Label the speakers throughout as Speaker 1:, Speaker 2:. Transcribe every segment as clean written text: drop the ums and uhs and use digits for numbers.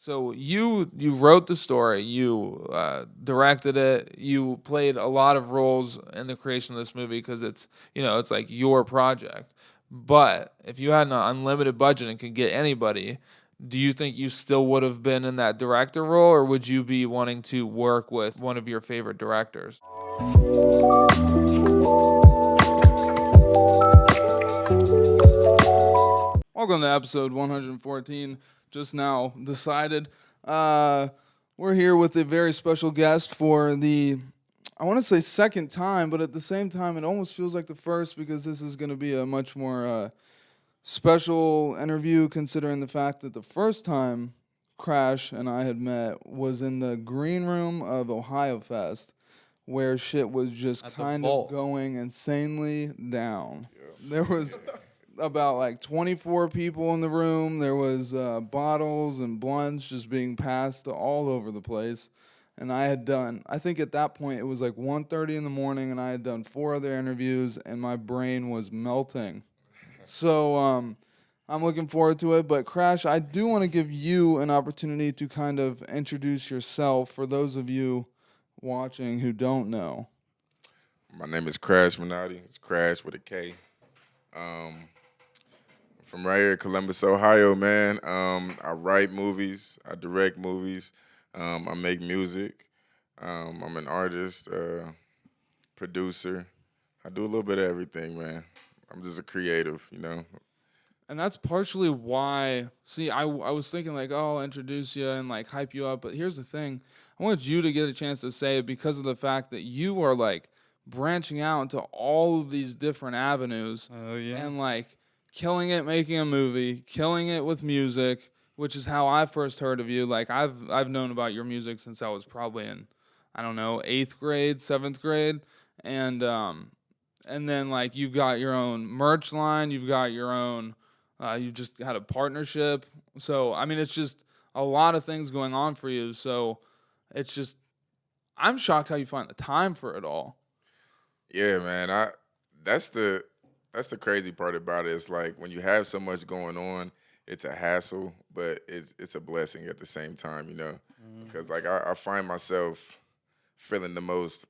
Speaker 1: So you wrote the story, you directed it, you played a lot of roles in the creation of this movie because it's like your project. But if you had an unlimited budget and could get anybody, do you think you still would have been in that director role, or would you be wanting to work with one of your favorite directors? Welcome to episode 114. Just now decided. Uh, we're here with a very special guest for I want to say second time, but at the same time, it almost feels like the first because this is going to be a much more special interview considering the fact that the first time Krash and I had met was in the green room of Ohio Fest, where shit was just kind of going insanely down. Yeah. There was about like 24 people in the room. There was bottles and blunts just being passed all over the place. And I think at that point it was like 1:30 in the morning, and I had done 4 other interviews, and my brain was melting. So I'm looking forward to it. But Krash, I do want to give you an opportunity to kind of introduce yourself for those of you watching who don't know.
Speaker 2: My name is Krash Minati. It's Krash with a K. From right here, Columbus, Ohio, man. I write movies. I direct movies. I make music. I'm an artist, producer. I do a little bit of everything, man. I'm just a creative,
Speaker 1: And that's partially why, I was thinking like, oh, I'll introduce you and like hype you up. But here's the thing. I want you to get a chance to say it because of the fact that you are like branching out into all of these different avenues.
Speaker 3: Oh, yeah.
Speaker 1: And like killing it, making a movie, killing it with music, which is how I first heard of you. Like I've known about your music since I was probably in, I don't know, 8th grade, 7th grade. And then like you've got your own merch line, you've got your own you just had a partnership. So, I mean, it's just a lot of things going on for you. So, it's just, I'm shocked how you find the time for it all.
Speaker 2: Yeah, man. That's the crazy part about it. It's like when you have so much going on, it's a hassle, but it's a blessing at the same time, Because like I find myself feeling the most,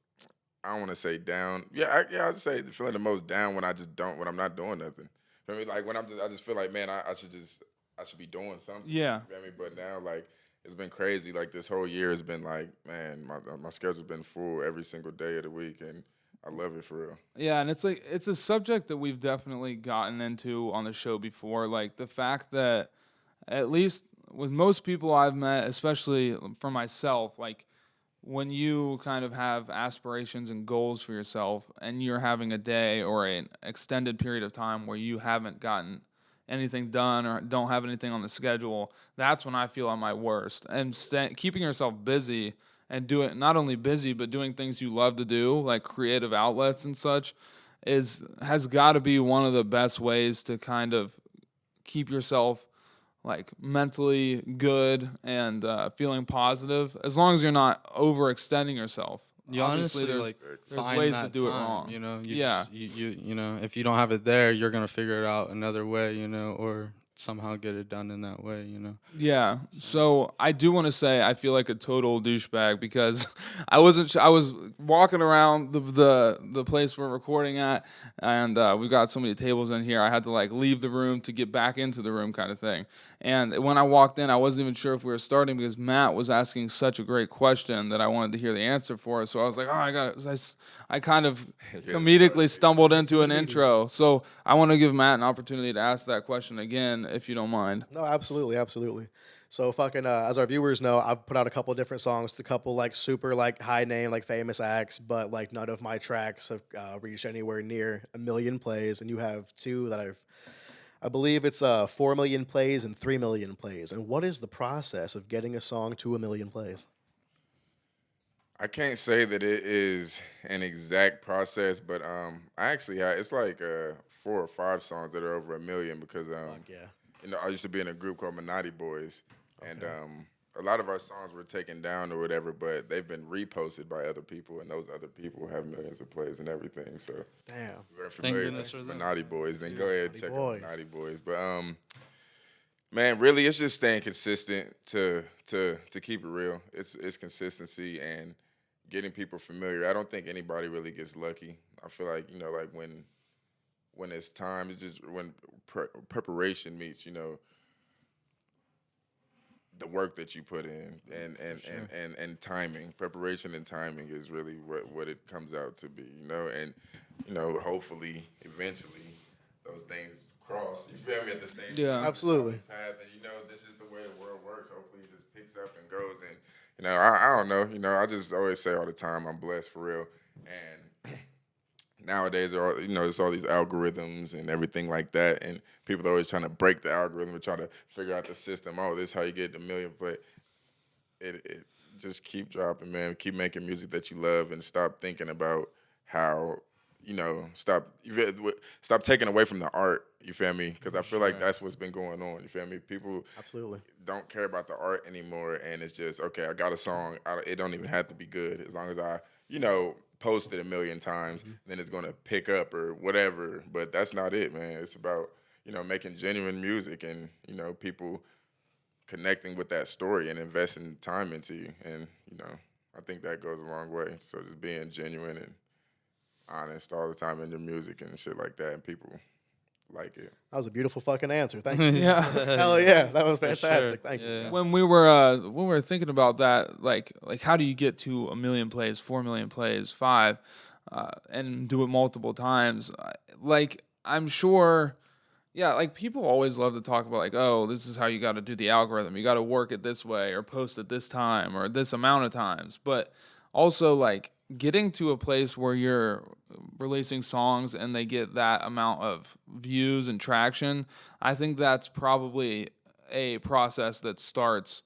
Speaker 2: I don't want to say down. I'd say feeling the most down when when I'm not doing nothing. I mean, like when I just feel like, man, I should be doing something.
Speaker 1: Yeah.
Speaker 2: You know what I mean? But now, like, it's been crazy. Like this whole year has been like, man, my schedule's been full every single day of the week, and I love it for real.
Speaker 1: Yeah, and it's like it's a subject that we've definitely gotten into on the show before. Like the fact that at least with most people I've met, especially for myself, like when you kind of have aspirations and goals for yourself and you're having a day or an extended period of time where you haven't gotten anything done or don't have anything on the schedule, that's when I feel at my worst. And keeping yourself busy and doing not only busy but doing things you love to do, like creative outlets and such, has got to be one of the best ways to kind of keep yourself like mentally good and feeling positive, as long as you're not overextending yourself.
Speaker 3: You
Speaker 1: Obviously,
Speaker 3: honestly
Speaker 1: there's
Speaker 3: find
Speaker 1: ways
Speaker 3: that
Speaker 1: to do
Speaker 3: time,
Speaker 1: it wrong.
Speaker 3: Yeah. You if you don't have it there, you're gonna figure it out another way, or somehow get it done in that way,
Speaker 1: Yeah. So I do want to say I feel like a total douchebag because I wasn't. I was walking around the place we're recording at, and we've got so many tables in here. I had to like leave the room to get back into the room, kind of thing. And when I walked in, I wasn't even sure if we were starting because Matt was asking such a great question that I wanted to hear the answer for. So I was like, oh, I kind of comedically stumbled into an intro. So I want to give Matt an opportunity to ask that question again, if you don't mind.
Speaker 4: No, absolutely. So as our viewers know, I've put out a couple of different songs to a couple like super like high name like famous acts, but like none of my tracks have reached anywhere near 1 million plays, and you have 2 that I believe it's 4 million plays and 3 million plays. And what is the process of getting a song to 1 million plays?
Speaker 2: I can't say that it is an exact process, but I actually it's like 4 or 5 songs that are over 1 million because I used to be in a group called Minati Boys, and a lot of our songs were taken down or whatever, but they've been reposted by other people, and those other people have millions of plays and everything. So
Speaker 4: damn,
Speaker 2: we're familiar with Minati Boys. Then go ahead and check out Minati Boys. But Man, really, it's just staying consistent to keep it real. It's consistency and getting people familiar. I don't think anybody really gets lucky. I feel like like when it's time, it's just when preparation meets the work that you put in and timing. Preparation and timing is really what it comes out to be. And hopefully, eventually, those things cross. You feel me? At the same time,
Speaker 4: absolutely.
Speaker 2: Path, and this is the way the world works. Hopefully, it just picks up and goes. And I don't know. I just always say all the time, I'm blessed for real. And nowadays, there's all these algorithms and everything like that, and people are always trying to break the algorithm and try to figure out the system. Oh, this is how you get the million. But it just keep dropping, man. Keep making music that you love, and stop thinking about how stop taking away from the art. You feel me? Because I feel like that's what's been going on. You feel me? People
Speaker 4: absolutely
Speaker 2: don't care about the art anymore, and it's just okay. I got a song. It don't even have to be good as long as I post it a million times. Then it's gonna pick up or whatever. But that's not it, man. It's about making genuine music and people connecting with that story and investing time into you. And I think that goes a long way. So just being genuine and honest all the time in your music and shit like that, and people like it.
Speaker 4: That was a beautiful fucking answer. Thank you.
Speaker 1: Yeah.
Speaker 4: Hell yeah, that was fantastic.
Speaker 3: Sure.
Speaker 4: Thank you.
Speaker 3: Yeah.
Speaker 1: When we were thinking about that, like how do you get to 1 million plays, 4 million plays, 5, and do it multiple times? Like I'm sure, yeah. Like people always love to talk about like, oh, this is how you got to do the algorithm. You got to work it this way or post it this time or this amount of times. But also like getting to a place where you're releasing songs and they get that amount of views and traction, I think that's probably a process that starts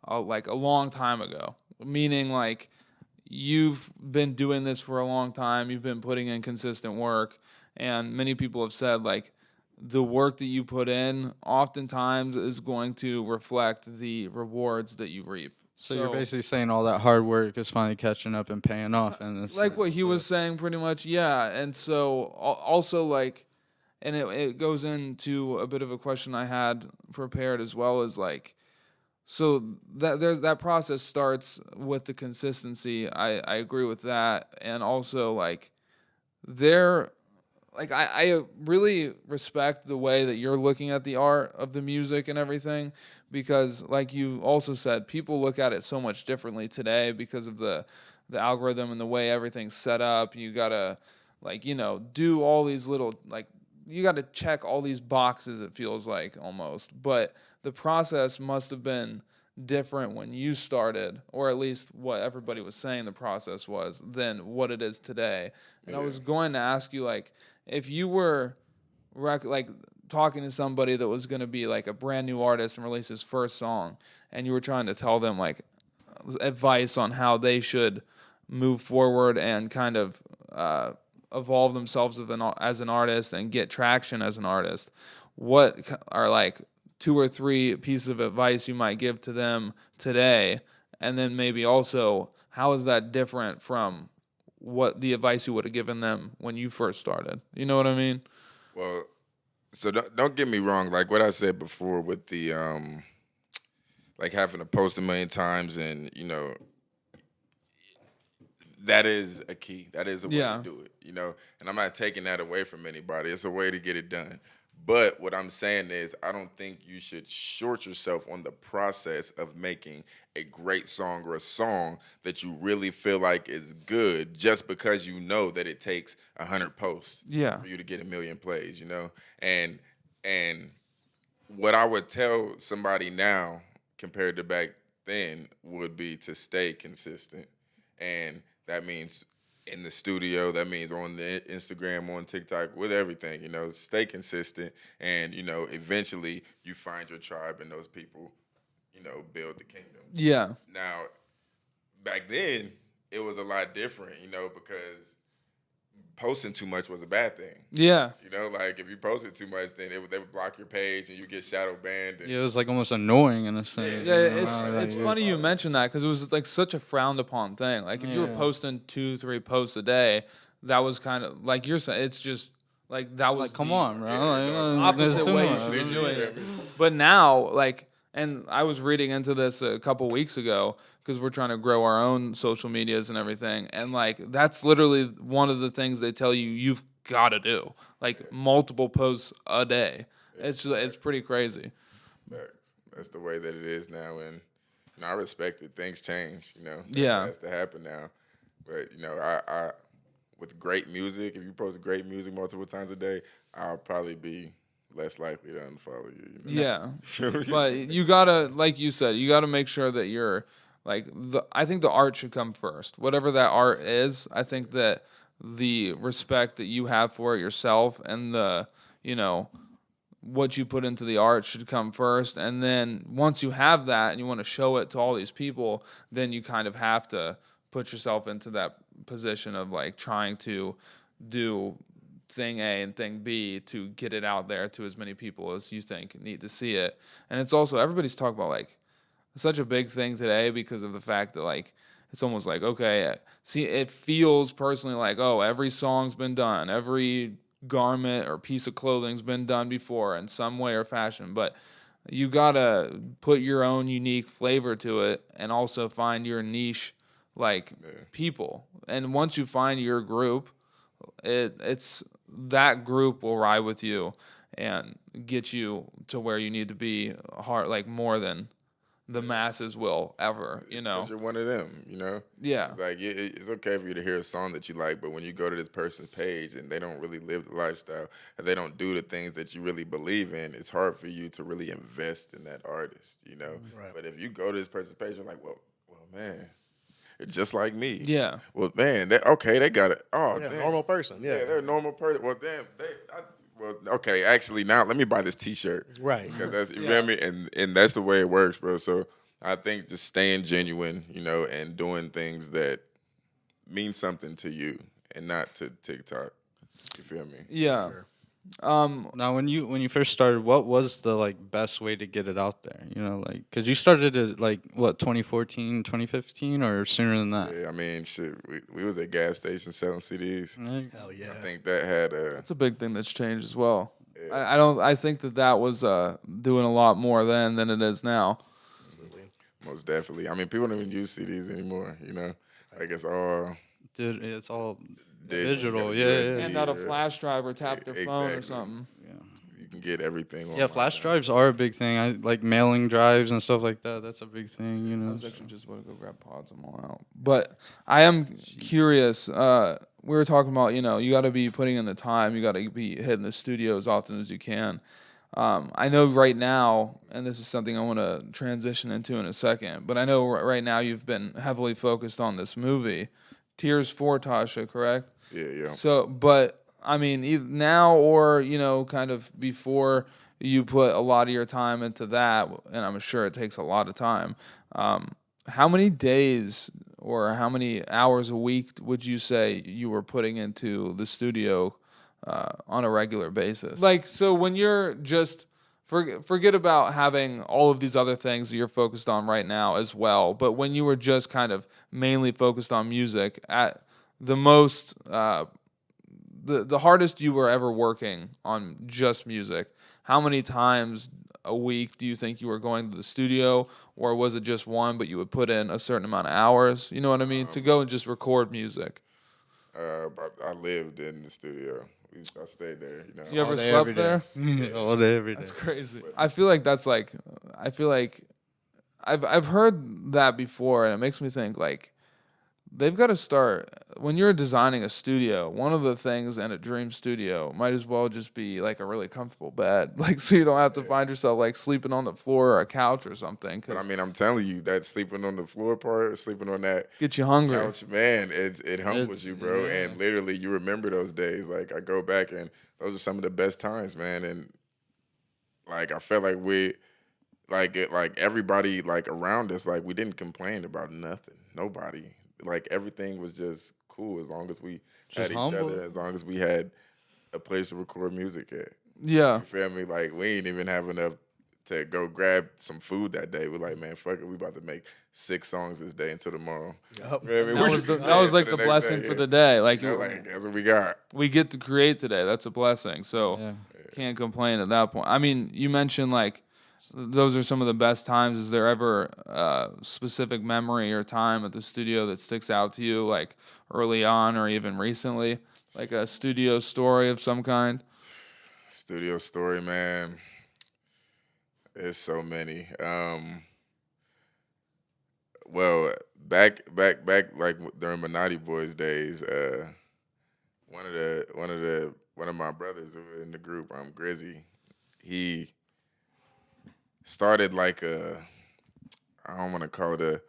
Speaker 1: like a long time ago. Meaning like you've been doing this for a long time, you've been putting in consistent work, and many people have said like the work that you put in oftentimes is going to reflect the rewards that you reap.
Speaker 3: So you're basically saying all that hard work is finally catching up and paying off, and
Speaker 1: like what he was saying, pretty much, yeah. And so also like, and it goes into a bit of a question I had prepared as well as like, so that process starts with the consistency. I agree with that, and also like I really respect the way that you're looking at the art of the music and everything, because like you also said, people look at it so much differently today because of the algorithm and the way everything's set up. You gotta do all these little you gotta check all these boxes, it feels like almost. But the process must have been different when you started, or at least what everybody was saying the process was, than what it is today. And I was going to ask you like, if you were talking to somebody that was going to be like a brand new artist and release his first song, and you were trying to tell them like advice on how they should move forward and kind of evolve themselves as an artist and get traction as an artist, what are like 2 or 3 pieces of advice you might give to them today? And then maybe also, how is that different from what the advice you would have given them when you first started? You know what I mean?
Speaker 2: Well, so don't get me wrong. Like what I said before with the like having to post a million times, and that is a key. That is a way to do it. And I'm not taking that away from anybody. It's a way to get it done. But what I'm saying is, I don't think you should short yourself on the process of making a great song or a song that you really feel like is good just because you know that it takes 100 posts for you to get 1 million plays, And what I would tell somebody now compared to back then would be to stay consistent. And that means in the studio, that means on the Instagram, on TikTok, with everything, stay consistent, and, eventually you find your tribe, and those people, build the kingdom.
Speaker 1: Yeah.
Speaker 2: Now, back then, it was a lot different, because posting too much was a bad thing.
Speaker 1: Yeah.
Speaker 2: Like if you posted too much, then they would block your page and you get shadow banned. And
Speaker 3: it was like almost annoying in a sense.
Speaker 1: Yeah, it's funny you mentioned that, because it was like such a frowned upon thing. Like if you were posting 2-3 posts a day, that was kind of like you're saying. It's just Like that was
Speaker 3: Like, come
Speaker 1: the
Speaker 3: on, bro. Like, there's
Speaker 1: opposite
Speaker 3: too
Speaker 1: way you
Speaker 3: much.
Speaker 1: should be doing it. But now, like, and I was reading into this a couple weeks ago because we're trying to grow our own social medias and everything, and like that's literally one of the things they tell you you've got to do, like multiple posts a day. It's pretty crazy.
Speaker 2: That's the way that it is now, and I respect it. Things change, That's
Speaker 1: Yeah.
Speaker 2: what has to happen now. But I with great music, if you post great music multiple times a day, I'll probably be less likely to unfollow you.
Speaker 1: Yeah, but you gotta, like you said, you gotta make sure that you're like I think the art should come first. Whatever that art is, I think that the respect that you have for it yourself and the what you put into the art should come first. And then once you have that and you want to show it to all these people, then you kind of have to put yourself into that position of like trying to do thing A and thing B to get it out there to as many people as you think need to see it. And it's also, everybody's talking about like such a big thing today because of the fact that like it's almost like, okay, see, it feels personally like, oh, every song's been done, every garment or piece of clothing's been done before in some way or fashion, but you gotta put your own unique flavor to it and also find your niche people. And once you find your group, it's that group will ride with you and get you to where you need to be more than the masses will ever,
Speaker 2: 'Cause you're one of them,
Speaker 1: Yeah.
Speaker 2: It's like it's okay for you to hear a song that you like, but when you go to this person's page and they don't really live the lifestyle and they don't do the things that you really believe in, it's hard for you to really invest in that artist,
Speaker 4: Right.
Speaker 2: But if you go to this person's page, you're like, well, man, it's just like me.
Speaker 1: Yeah.
Speaker 2: Well, man, they got it. Oh,
Speaker 4: Yeah,
Speaker 2: damn.
Speaker 4: normal person. Yeah.
Speaker 2: Yeah, they're a normal person. Well, damn, okay, actually, now let me buy this T-shirt.
Speaker 4: Right.
Speaker 2: Because that's, you feel me? And that's the way it works, bro. So I think just staying genuine, and doing things that mean something to you and not to TikTok. You feel me?
Speaker 1: Yeah.
Speaker 4: Sure.
Speaker 3: Now, when you first started, what was the best way to get it out there? Because you started it 2014, 2015, or sooner than that?
Speaker 2: Yeah, I mean, shit, we was at gas stations selling CDs.
Speaker 4: Hell yeah.
Speaker 2: I think that had
Speaker 1: That's a big thing that's changed as well. I think that was doing a lot more then than it is now.
Speaker 2: most definitely. I mean, people don't even use CDs anymore. Like it's all
Speaker 3: Dude, it's all
Speaker 2: digital.
Speaker 3: digital. Yeah.
Speaker 2: USB.
Speaker 1: Hand out a flash drive or tap their phone or
Speaker 2: Exactly.
Speaker 1: something.
Speaker 2: You can get everything.
Speaker 3: Yeah,
Speaker 2: online
Speaker 3: flash
Speaker 2: now.
Speaker 3: drives are a big thing. I like mailing drives and stuff like that. That's a big thing,
Speaker 1: I was actually just about to go grab pods. I'm all out. But I am curious. We were talking about, you got to be putting in the time. You got to be hitting the studio as often as you can. I know right now, and this is something I want to transition into in a second, but I know right now you've been heavily focused on this movie, Tears for Tasha, correct?
Speaker 2: Yeah.
Speaker 1: So, but I mean, either now or kind of before you put a lot of your time into that, and I'm sure it takes a lot of time. How many days or how many hours a week would you say you were putting into the studio on a regular basis? Like, so when you're just forget about having all of these other things that you're focused on right now as well, but when you were just kind of mainly focused on music at the most the hardest you were ever working on just music, how many times a week do you think you were going to the studio, or was it just one but you would put in a certain amount of hours, you know what I mean, to go and just record music?
Speaker 2: I lived in the studio. I stayed there.
Speaker 1: You ever
Speaker 3: All day,
Speaker 1: slept
Speaker 3: every day.
Speaker 1: there?
Speaker 3: All day, every day.
Speaker 1: That's crazy. I feel like I've heard that before, and it makes me think like they've got to start when you're designing a studio. One of the things in a dream studio might as well just be like a really comfortable bed, like so you don't have to find yourself like sleeping on the floor or a couch or something.
Speaker 2: But I mean, I'm telling you, that sleeping on the floor part, sleeping on that
Speaker 1: Get you hungry.
Speaker 2: couch, man, it humbles
Speaker 3: It's-
Speaker 2: you, bro.
Speaker 3: yeah.
Speaker 2: And literally, you remember those days. Like I go back, and those are some of the best times, man. And like I felt like like everybody like around us, like we didn't complain about nothing. Nobody. Like everything was just cool as long as we had each
Speaker 3: humble.
Speaker 2: other, as long as we had a place to record music at.
Speaker 1: Yeah.
Speaker 2: You feel me? Like we ain't even have enough to go grab some food that day. We're like, man, fuck it, we about to make 6 songs this day until tomorrow.
Speaker 4: Yup.
Speaker 2: You know what I mean?
Speaker 1: That
Speaker 2: We
Speaker 1: was
Speaker 2: just
Speaker 1: that was
Speaker 2: to
Speaker 1: like the
Speaker 2: next
Speaker 1: blessing
Speaker 2: day,
Speaker 1: for
Speaker 2: yeah.
Speaker 1: the day. Like,
Speaker 2: You know, like that's what we got.
Speaker 1: we get to create today. That's a blessing. So
Speaker 3: Yeah.
Speaker 1: can't complain at that point. I mean, you mentioned like those are some of the best times. Is there ever a specific memory or time at the studio that sticks out to you, like early on or even recently, like a studio story of some kind?
Speaker 2: Studio story, man. There's so many. Well, back like during Minati Boys days, one of my brothers who were in the group, Grizzy, he started like I don't want to call it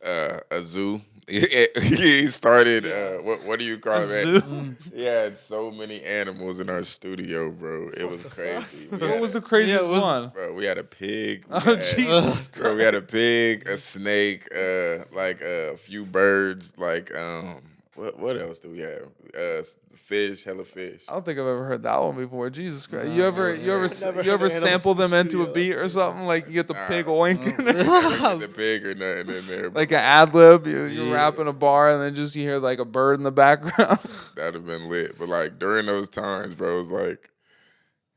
Speaker 2: a zoo. He started what do you call that? He had so many animals in our studio, bro. It was crazy.
Speaker 1: What was the craziest one?
Speaker 2: Bro, we had a pig.
Speaker 1: Oh, Jesus
Speaker 2: Bro, we had a pig, a snake, like a few birds, like what else do we have? Fish, hella fish.
Speaker 1: I don't think I've ever heard that one before. Jesus Christ! You
Speaker 4: Never
Speaker 1: ever
Speaker 4: heard
Speaker 1: sample
Speaker 4: animals
Speaker 1: them
Speaker 4: in the
Speaker 1: into a
Speaker 4: studio.
Speaker 1: beat or something? Like you get the pig oinking,
Speaker 2: The pig or nothing in there.
Speaker 1: like an ad lib. You're rapping a bar and then just you hear like a bird in the background.
Speaker 2: That'd have been lit. But like during those times, bro, it was like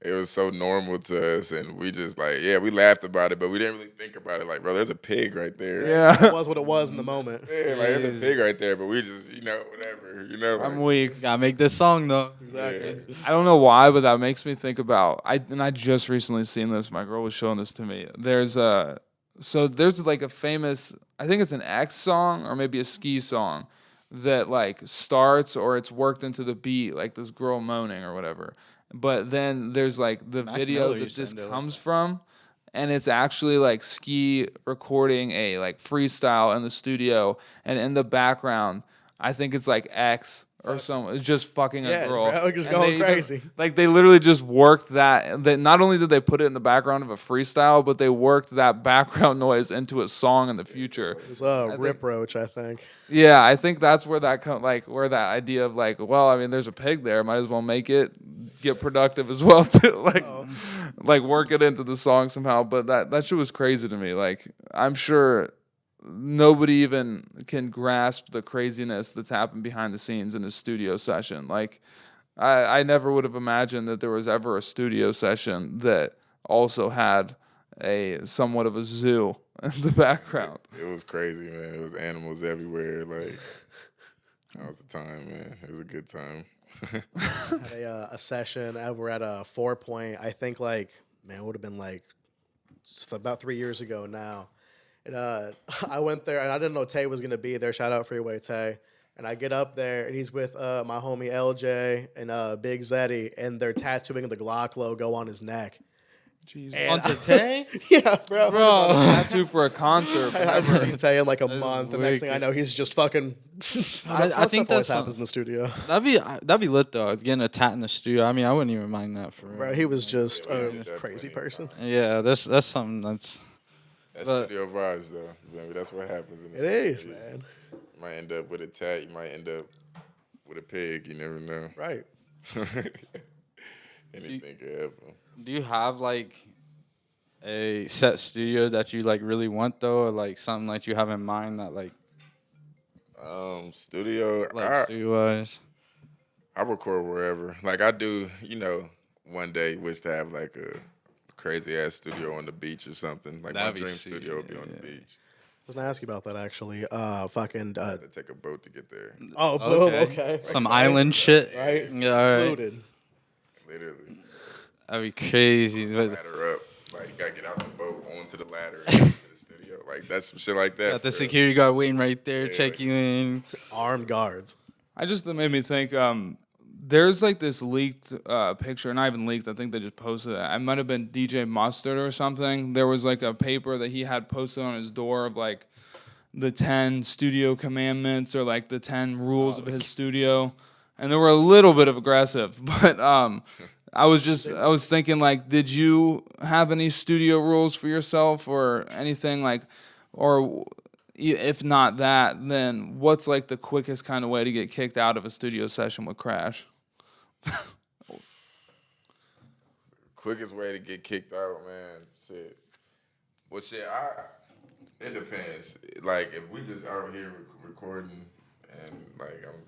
Speaker 2: it was so normal to us, and we just like, yeah, we laughed about it, but we didn't really think about it. Like, bro, there's a pig right there.
Speaker 1: Yeah,
Speaker 4: It was what it was in the moment.
Speaker 2: Yeah, like there's a pig right there, but we just, whatever, like,
Speaker 1: I'm weak.
Speaker 3: Gotta make this song though.
Speaker 4: Exactly.
Speaker 1: I don't know why, but that makes me think about I just recently seen this. My girl was showing this to me. There's like a famous, I think it's an X song or maybe a Ski song that like starts or it's worked into the beat, like this girl moaning or whatever. But then there's like the video
Speaker 3: Miller
Speaker 1: that
Speaker 3: used
Speaker 1: this
Speaker 3: to do it.
Speaker 1: comes from, and it's actually like Ski recording a like freestyle in the studio, and in the background, I think it's like X or some. It's just fucking a
Speaker 4: Yeah,
Speaker 1: girl.
Speaker 4: bro, just
Speaker 1: And
Speaker 4: going
Speaker 1: they-
Speaker 4: crazy.
Speaker 1: Like they literally just worked that. That not only did they put it in the background of a freestyle, but they worked that background noise into a song in the future.
Speaker 4: It's Rip Roach, I think.
Speaker 1: Yeah, I think that's where that where that idea of like, well, I mean, there's a pig there, might as well make it get productive as well too, like work it into the song somehow. But that shit was crazy to me. Like, I'm sure nobody even can grasp the craziness that's happened behind the scenes in a studio session. Like, I never would have imagined that there was ever a studio session that also had a somewhat of a zoo in the background.
Speaker 2: it was crazy, man. It was animals everywhere. Like, that was the time, man. It was a good time.
Speaker 4: Had a session over at a 4 Point. I think like, man, it would have been like about 3 years ago now. And I went there and I didn't know Tay was gonna be there. Shout out Freeway Tay. And I get up there and he's with my homie LJ and Big Zeddy, and they're tattooing the Glock logo on his neck.
Speaker 1: Jesus.
Speaker 4: And
Speaker 3: On Tay?
Speaker 4: yeah, bro.
Speaker 1: Tattoo for a concert.
Speaker 4: I haven't seen Tay in like a month. The next thing I
Speaker 3: wicked.
Speaker 4: know, he's just fucking.
Speaker 3: I think
Speaker 4: always
Speaker 3: that's
Speaker 4: happens in the studio.
Speaker 3: That'd be lit though. Getting a tat in the studio. I mean, I wouldn't even mind that for real.
Speaker 4: Bro, he was just a
Speaker 2: definitely
Speaker 4: crazy person.
Speaker 3: Yeah, that's something that's.
Speaker 2: That's
Speaker 3: But-
Speaker 2: studio vibes, though. Maybe that's what happens in the
Speaker 4: It
Speaker 2: studio.
Speaker 4: is,
Speaker 2: You
Speaker 4: man.
Speaker 2: might end up with a tat. You might end up with a pig. You never know.
Speaker 4: Right.
Speaker 2: Anything could happen.
Speaker 3: Do you have like a set studio that you like really want though, or like something that you have in mind that like
Speaker 2: Studio.
Speaker 3: studio wise?
Speaker 2: I record wherever. Like I do, one day wish to have like a crazy ass studio on the beach or something. Like
Speaker 3: That'd
Speaker 2: my
Speaker 3: be
Speaker 2: dream
Speaker 3: sick,
Speaker 2: studio would be on the
Speaker 3: yeah.
Speaker 2: beach.
Speaker 4: I was gonna ask you about that actually.
Speaker 2: I had to take a boat to get there.
Speaker 4: Oh, boom. Okay.
Speaker 3: Some island shit.
Speaker 4: Right.
Speaker 3: Yeah, all right.
Speaker 4: Secluded.
Speaker 2: Literally.
Speaker 3: That'd be crazy. But
Speaker 2: Ladder up. Like you gotta get out the boat onto the ladder and get to the studio. Like that's some shit like that.
Speaker 3: got the
Speaker 2: for real.
Speaker 3: security guard waiting right there,
Speaker 2: Yeah.
Speaker 3: check you in.
Speaker 4: Armed guards.
Speaker 1: That made me think. There's like this leaked picture, not even leaked. I think they just posted it. I might have been DJ Mustard or something. There was like a paper that he had posted on his door of like the 10 studio commandments or like the 10 rules of his studio, and they were a little bit of aggressive. But I was thinking like, did you have any studio rules for yourself or anything like, or if not that, then what's like the quickest kind of way to get kicked out of a studio session with Krash?
Speaker 2: quickest way to get kicked out, man. Shit. Well, shit, it depends. Like, if we just out here recording and, like, I'm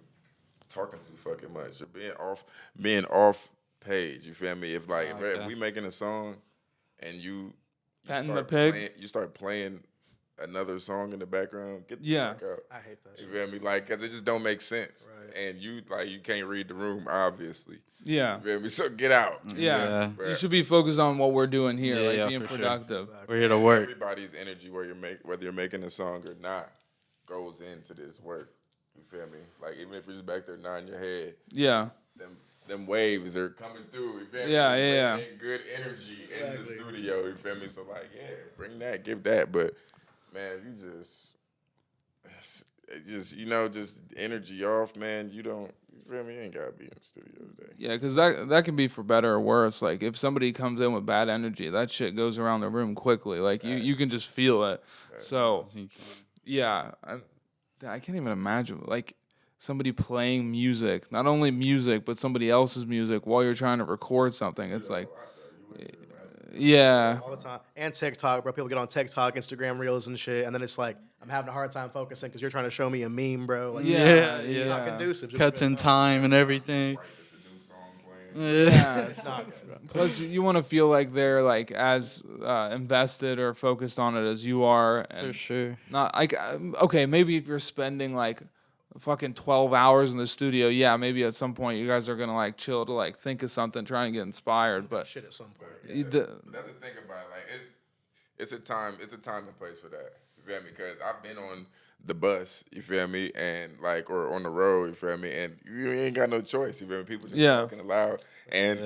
Speaker 2: talking too fucking much or being off page, you feel me? If, like, if we making a song and you
Speaker 1: Patting
Speaker 2: start
Speaker 1: the pig.
Speaker 2: you start playing another song in the background, get the fuck out.
Speaker 4: I hate that
Speaker 2: You
Speaker 4: shit.
Speaker 2: feel me? Like, because it just don't make sense.
Speaker 4: Right.
Speaker 2: And you can't read the room, obviously.
Speaker 1: Yeah.
Speaker 2: You feel me? So get out.
Speaker 1: Yeah.
Speaker 2: Yeah.
Speaker 1: You should be focused on what we're doing here,
Speaker 3: Yeah,
Speaker 1: like
Speaker 3: yeah,
Speaker 1: being
Speaker 3: for sure.
Speaker 1: productive.
Speaker 4: Exactly.
Speaker 3: We're here to work.
Speaker 2: Everybody's energy, whether you're making a song or not, goes into this work. You feel me? Like, even if you're just back there nodding your head,
Speaker 1: Yeah.
Speaker 2: them waves are coming through. You feel me?
Speaker 1: Yeah,
Speaker 2: You're
Speaker 1: yeah,
Speaker 2: bringing good energy in the
Speaker 4: Exactly.
Speaker 2: studio. You feel me? So, like, yeah, bring that, give that. But, man, just energy off, man. You feel me? You ain't gotta be in the studio today.
Speaker 1: Yeah, because that can be for better or worse. Like, if somebody comes in with bad energy, that shit goes around the room quickly. Like, you can just feel it. So, yeah, I can't even imagine, like, somebody playing music, not only music, but somebody else's music while you're trying to record something. It's like, yeah.
Speaker 4: All the time. And TikTok, bro. People get on TikTok, Instagram Reels and shit, and then it's like, I'm having a hard time focusing because you're trying to show me a meme, bro. Like,
Speaker 1: Yeah,
Speaker 4: it's not conducive. to a
Speaker 3: Cuts
Speaker 4: good
Speaker 3: in
Speaker 4: time.
Speaker 3: time and everything.
Speaker 2: Right, it's a new song playing.
Speaker 1: Yeah,
Speaker 4: It's not good.
Speaker 1: plus, you want to feel like they're like as invested or focused on it as you are, and
Speaker 3: For sure.
Speaker 1: not like okay, maybe if you're spending like fucking 12 hours in the studio, yeah, maybe at some point you guys are gonna like chill to like think of something, try and get inspired. But
Speaker 4: Shit at some point.
Speaker 1: the-
Speaker 2: But that's the thing about it. Like, it's a time and place for that. You feel me? Because I've been on the bus, you feel me, and like, or on the road, you feel me, and you ain't got no choice. You feel me? People just talking loud, and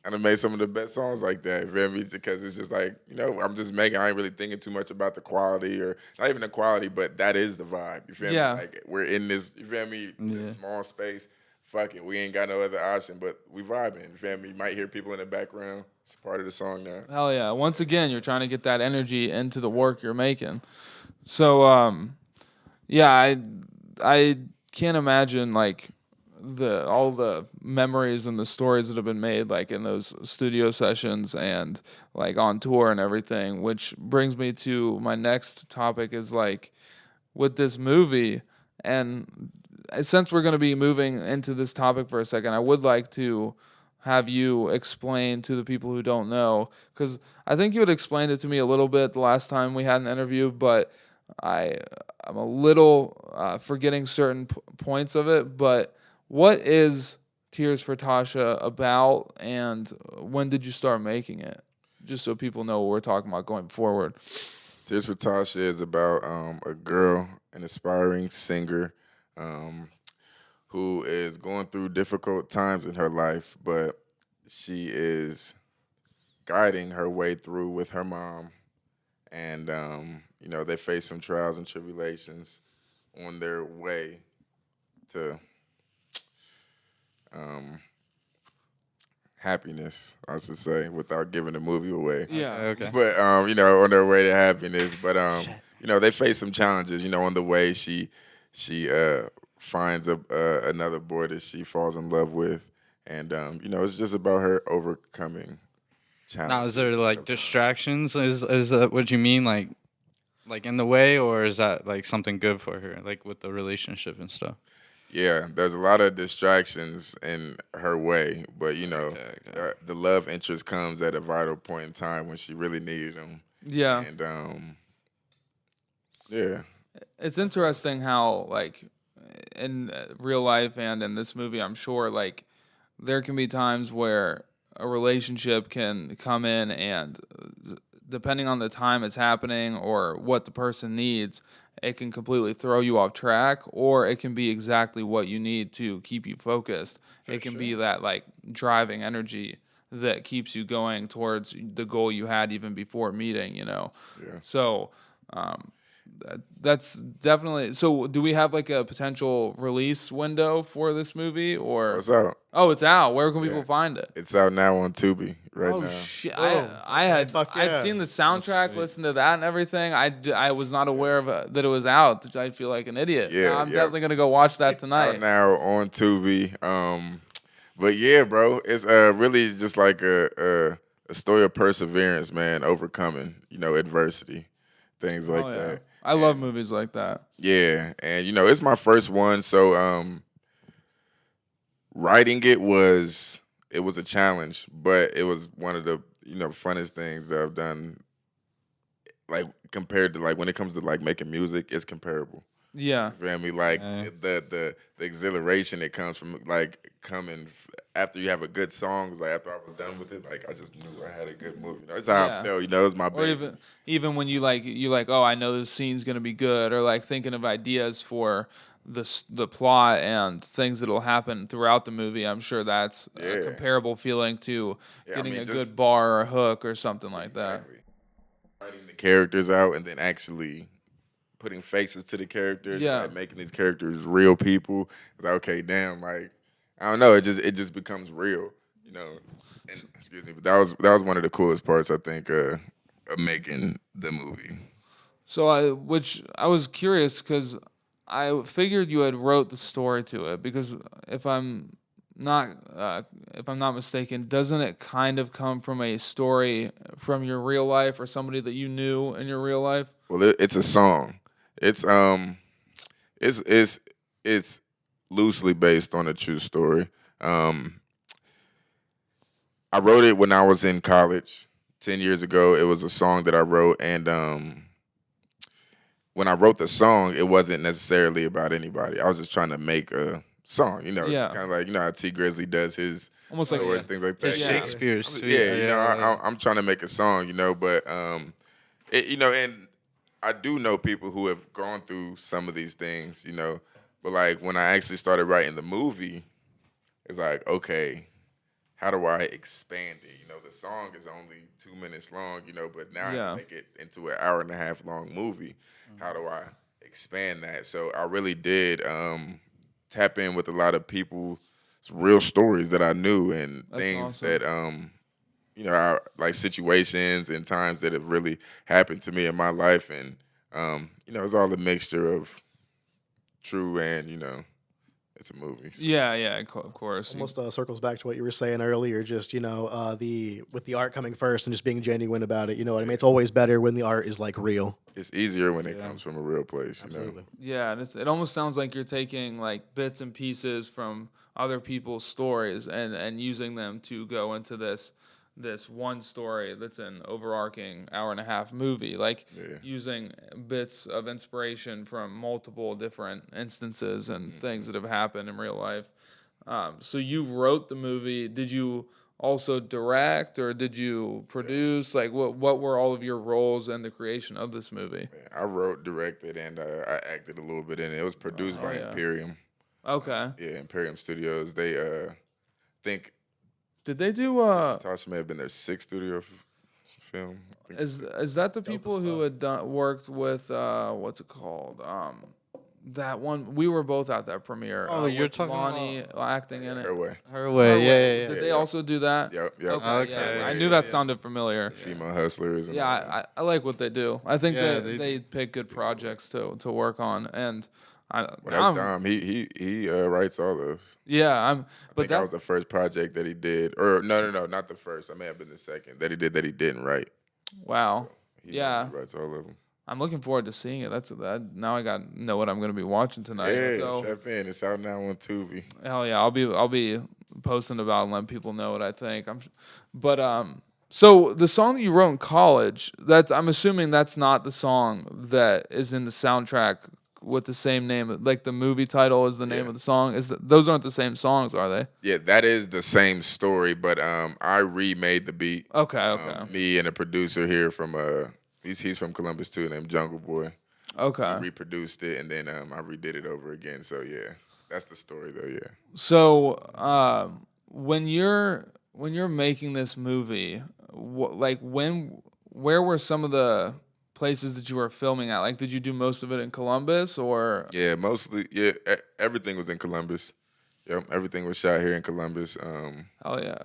Speaker 2: I done made some of the best songs like that. You feel me? Because it's just like, I'm just making. I ain't really thinking too much about the quality, or not even the quality, but that is the vibe. You feel me? Like, we're in this. You feel me? This small space. Fuck it, we ain't got no other option, but we vibing. You feel me? You might hear people in the background. It's a part of the song now.
Speaker 1: hell yeah! Once again, you're trying to get that energy into the work you're making. So yeah, I can't imagine like all the memories and the stories that have been made like in those studio sessions and like on tour and everything, which brings me to my next topic is like with this movie. And since we're going to be moving into this topic for a second, I would like to have you explain to the people who don't know, because I think you had explained it to me a little bit the last time we had an interview, but I'm a little forgetting certain points of it. But what is Tears for Tasha about, and when did you start making it? Just so people know what we're talking about going forward.
Speaker 2: Tears for Tasha is about a girl, an aspiring singer, who is going through difficult times in her life, but she is guiding her way through with her mom. And, they face some trials and tribulations on their way to happiness, I should say, without giving the movie away.
Speaker 1: Yeah.
Speaker 3: Okay.
Speaker 2: But, on their way to happiness. But, they face some challenges, on the way. She finds another boy that she falls in love with. And, it's just about her overcoming challenges.
Speaker 3: Now, is there like distractions? Is that what you mean? Like in the way, or is that like something good for her, like with the relationship and stuff?
Speaker 2: Yeah, there's a lot of distractions in her way, but the love interest comes at a vital point in time when she really needed him.
Speaker 1: Yeah.
Speaker 2: And yeah,
Speaker 1: it's interesting how like in real life and in this movie, I'm sure like there can be times where a relationship can come in and depending on the time it's happening or what the person needs, it can completely throw you off track, or it can be exactly what you need to keep you focused. It can be that like driving energy that keeps you going towards the goal you had even before meeting, Yeah. So that's definitely. So do we have like a potential release window for this movie, or?
Speaker 2: it's out.
Speaker 1: Oh, it's out. Where can people find it?
Speaker 2: It's out now on Tubi right
Speaker 1: Oh
Speaker 2: now.
Speaker 1: shit!
Speaker 4: Oh,
Speaker 1: I'd
Speaker 4: yeah.
Speaker 1: seen the soundtrack, listened to that and everything. I was not aware of that it was out. I feel like an idiot.
Speaker 2: Yeah,
Speaker 1: I'm definitely gonna go watch that
Speaker 2: Out
Speaker 1: tonight.
Speaker 2: now on Tubi. But yeah, bro, it's really just like a a story of perseverance, man, overcoming, adversity, things like
Speaker 1: Oh yeah,
Speaker 2: that.
Speaker 1: I love movies like that.
Speaker 2: Yeah, and it's my first one, so writing it was a challenge, but it was one of the funnest things that I've done. Like compared to like when it comes to like making music, it's comparable.
Speaker 1: Yeah,
Speaker 2: You feel me? Like
Speaker 3: Yeah.
Speaker 2: the exhilaration that comes from like coming after you have a good song. It's like after I was done with it, like I just knew I had a good movie. That's how
Speaker 1: Yeah.
Speaker 2: I felt. It's my
Speaker 1: or
Speaker 2: baby.
Speaker 1: even when you like, oh, I know this scene's gonna be good, or like thinking of ideas for the plot and things that'll happen throughout the movie. I'm sure that's a
Speaker 2: Yeah.
Speaker 1: comparable feeling to
Speaker 2: Yeah, I
Speaker 1: getting
Speaker 2: mean,
Speaker 1: a
Speaker 2: just-
Speaker 1: good bar or a hook or something like that.
Speaker 2: Exactly. Writing the characters out and then actually putting faces to the characters,
Speaker 1: Yeah.
Speaker 2: like making these characters real people. It's like, okay, damn, like I don't know, it just becomes real, And, excuse me, but that was one of the coolest parts I think of making the movie.
Speaker 1: So I was curious because I figured you had wrote the story to it, because if I'm not mistaken, doesn't it kind of come from a story from your real life or somebody that you knew in your real life?
Speaker 2: Well, it's a song. It's loosely based on a true story. I wrote it when I was in college 10 years ago. It was a song that I wrote, and when I wrote the song, it wasn't necessarily about anybody. I was just trying to make a song,
Speaker 1: Yeah.
Speaker 2: kind of like how T Grizzly does his
Speaker 1: Almost like
Speaker 2: stories, things like that.
Speaker 3: His
Speaker 1: Yeah.
Speaker 3: Shakespeare.
Speaker 2: I'm trying to make a song, but and I do know people who have gone through some of these things, but like when I actually started writing the movie, it's like, okay, how do I expand it? The song is only 2 minutes long, but now I
Speaker 1: Yeah.
Speaker 2: can make it into an hour and a half long movie. How do I expand that? So I really did tap in with a lot of people's real stories that I knew and
Speaker 1: That's
Speaker 2: things
Speaker 1: awesome.
Speaker 2: that like situations and times that have really happened to me in my life, and it's all a mixture of true and it's a movie. So.
Speaker 1: Yeah, of course.
Speaker 4: Almost circles back to what you were saying earlier. Just with the art coming first and just being genuine about it. You know what I mean? It's always better when the art is like real.
Speaker 2: It's easier when it comes from a real place.
Speaker 4: Absolutely.
Speaker 1: Yeah, and it almost sounds like you're taking like bits and pieces from other people's stories and using them to go into this one story that's an overarching hour and a half movie, like using bits of inspiration from multiple different instances and things that have happened in real life. So you wrote the movie. Did you also direct, or did you produce? Like, what were all of your roles in the creation of this movie?
Speaker 2: I wrote, directed, and I acted a little bit in it. It was produced by
Speaker 1: yeah.
Speaker 2: Imperium.
Speaker 1: Okay.
Speaker 2: Yeah, Imperium Studios. They think
Speaker 1: Did they do
Speaker 2: Tasha may have been their sixth studio film. I think
Speaker 1: is that the
Speaker 4: dope
Speaker 1: people
Speaker 4: as
Speaker 1: who
Speaker 4: fuck.
Speaker 1: had worked with what's it called? That one, we were both at that premiere.
Speaker 3: Oh, you're
Speaker 1: with
Speaker 3: talking
Speaker 1: Lonnie acting in it.
Speaker 2: her way.
Speaker 3: Her way, yeah.
Speaker 1: Did
Speaker 2: Yeah,
Speaker 1: they
Speaker 2: yeah.
Speaker 1: also do that?
Speaker 2: Yep.
Speaker 1: Okay,
Speaker 3: Okay,
Speaker 1: yeah. I
Speaker 3: yeah,
Speaker 1: knew that sounded familiar.
Speaker 2: Female hustlers. And
Speaker 1: Yeah, I like what they do. I think
Speaker 3: Yeah,
Speaker 1: that
Speaker 3: they
Speaker 1: they pick good projects to work on, and
Speaker 2: well, that's Dom. He writes all those.
Speaker 1: yeah,
Speaker 2: I
Speaker 1: but
Speaker 2: think that was the first project that he did, or no, not the first. I may have been the second that he did that he didn't write.
Speaker 1: wow.
Speaker 2: He
Speaker 1: Yeah,
Speaker 2: writes all of them.
Speaker 1: I'm looking forward to seeing it. Now I got know what I'm going to be watching tonight.
Speaker 2: Yeah,
Speaker 1: so
Speaker 2: strap in. It's out now on Tubi.
Speaker 1: hell yeah, I'll be posting about it and letting people know what I think. So the song that you wrote in college, I'm assuming that's not the song that is in the soundtrack with the same name, like the movie title is the name
Speaker 2: Yeah.
Speaker 1: of the song. Those aren't the same songs, are they?
Speaker 2: Yeah, that is the same story, but I remade the beat.
Speaker 1: Okay.
Speaker 2: Me and a producer here from he's from Columbus too, named Jungle Boy.
Speaker 1: Okay.
Speaker 2: He reproduced it, and then I redid it over again. So yeah, that's the story though. Yeah.
Speaker 1: So when you're making this movie, where were some of the places that you were filming at? Like, did you do most of it in Columbus, or?
Speaker 2: Yeah, mostly. Yeah, everything was in Columbus. Yep, everything was shot here in Columbus.
Speaker 1: Oh yeah.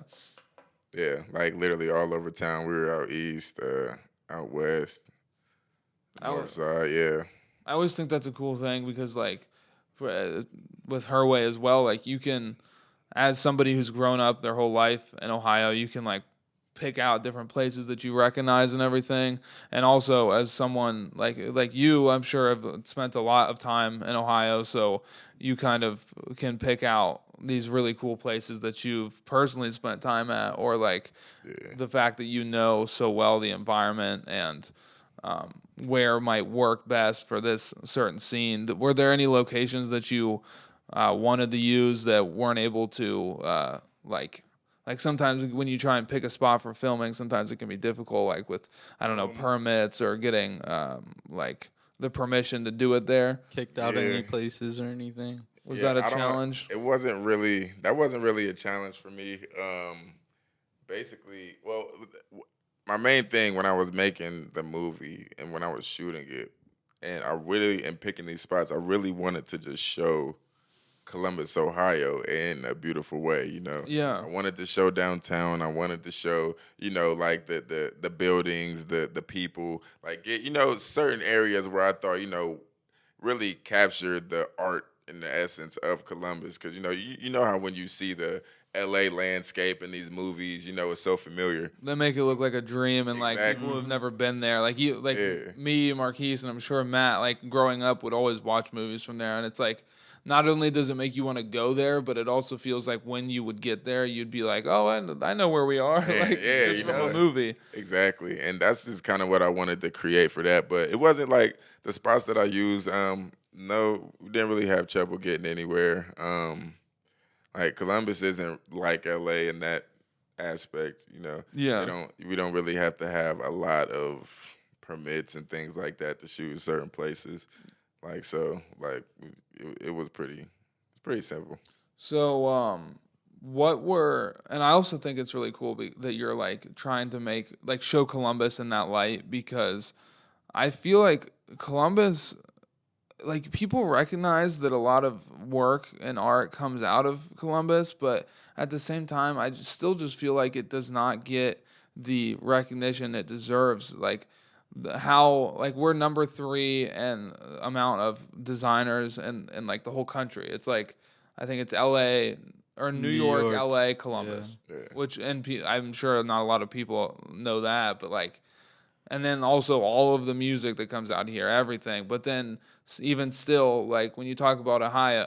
Speaker 2: Yeah, like literally all over town. We were out east, out west, north side. Yeah.
Speaker 1: I always think that's a cool thing because, like, with Her Way as well, like, you can, as somebody who's grown up their whole life in Ohio, you can, like, pick out different places that you recognize and everything. And also as someone like you, I'm sure have spent a lot of time in Ohio, so you kind of can pick out these really cool places that you've personally spent time at, or like the fact that you know so well the environment and where might work best for this certain scene. Were there any locations that you wanted to use that weren't able to like sometimes when you try and pick a spot for filming, sometimes it can be difficult, like with, I don't know, permits or getting like the permission to do it there.
Speaker 3: Kicked out any places or anything?
Speaker 1: Was that a challenge?
Speaker 2: That wasn't really a challenge for me. Basically, well, my main thing when I was making the movie and when I was shooting it, and picking these spots, I really wanted to just show Columbus, Ohio in a beautiful way, you know.
Speaker 1: Yeah.
Speaker 2: I wanted to show downtown. I wanted to show, you know, like the buildings, the people, like certain areas where I thought, really captured the art and the essence of Columbus, because you know how when you see the LA landscape in these movies, it's so familiar.
Speaker 1: They make it look like a dream, and like
Speaker 2: Exactly.
Speaker 1: people who've never been there, like you, like me, Marquise, and I'm sure Matt, like growing up, would always watch movies from there, and it's like, not only does it make you want to go there, but it also feels like when you would get there, you'd be like, oh, I know where we are, just from a movie.
Speaker 2: Exactly, and that's just kind of what I wanted to create for that. But it wasn't like the spots that I used. No, we didn't really have trouble getting anywhere. Like Columbus isn't like LA in that aspect,
Speaker 1: Yeah.
Speaker 2: We don't really have to have a lot of permits and things like that to shoot certain places. It was pretty simple.
Speaker 1: So, and I also think it's really cool that you're like trying to show Columbus in that light, because I feel like Columbus, like people recognize that a lot of work and art comes out of Columbus, but at the same time, I still feel like it does not get the recognition it deserves. Like how, like we're number 3 in amount of designers and like the whole country. It's like, I think it's LA or New York, LA, Columbus, which, and I'm sure not a lot of people know that, but like, and then also all of the music that comes out here, everything. But then even still, like when you talk about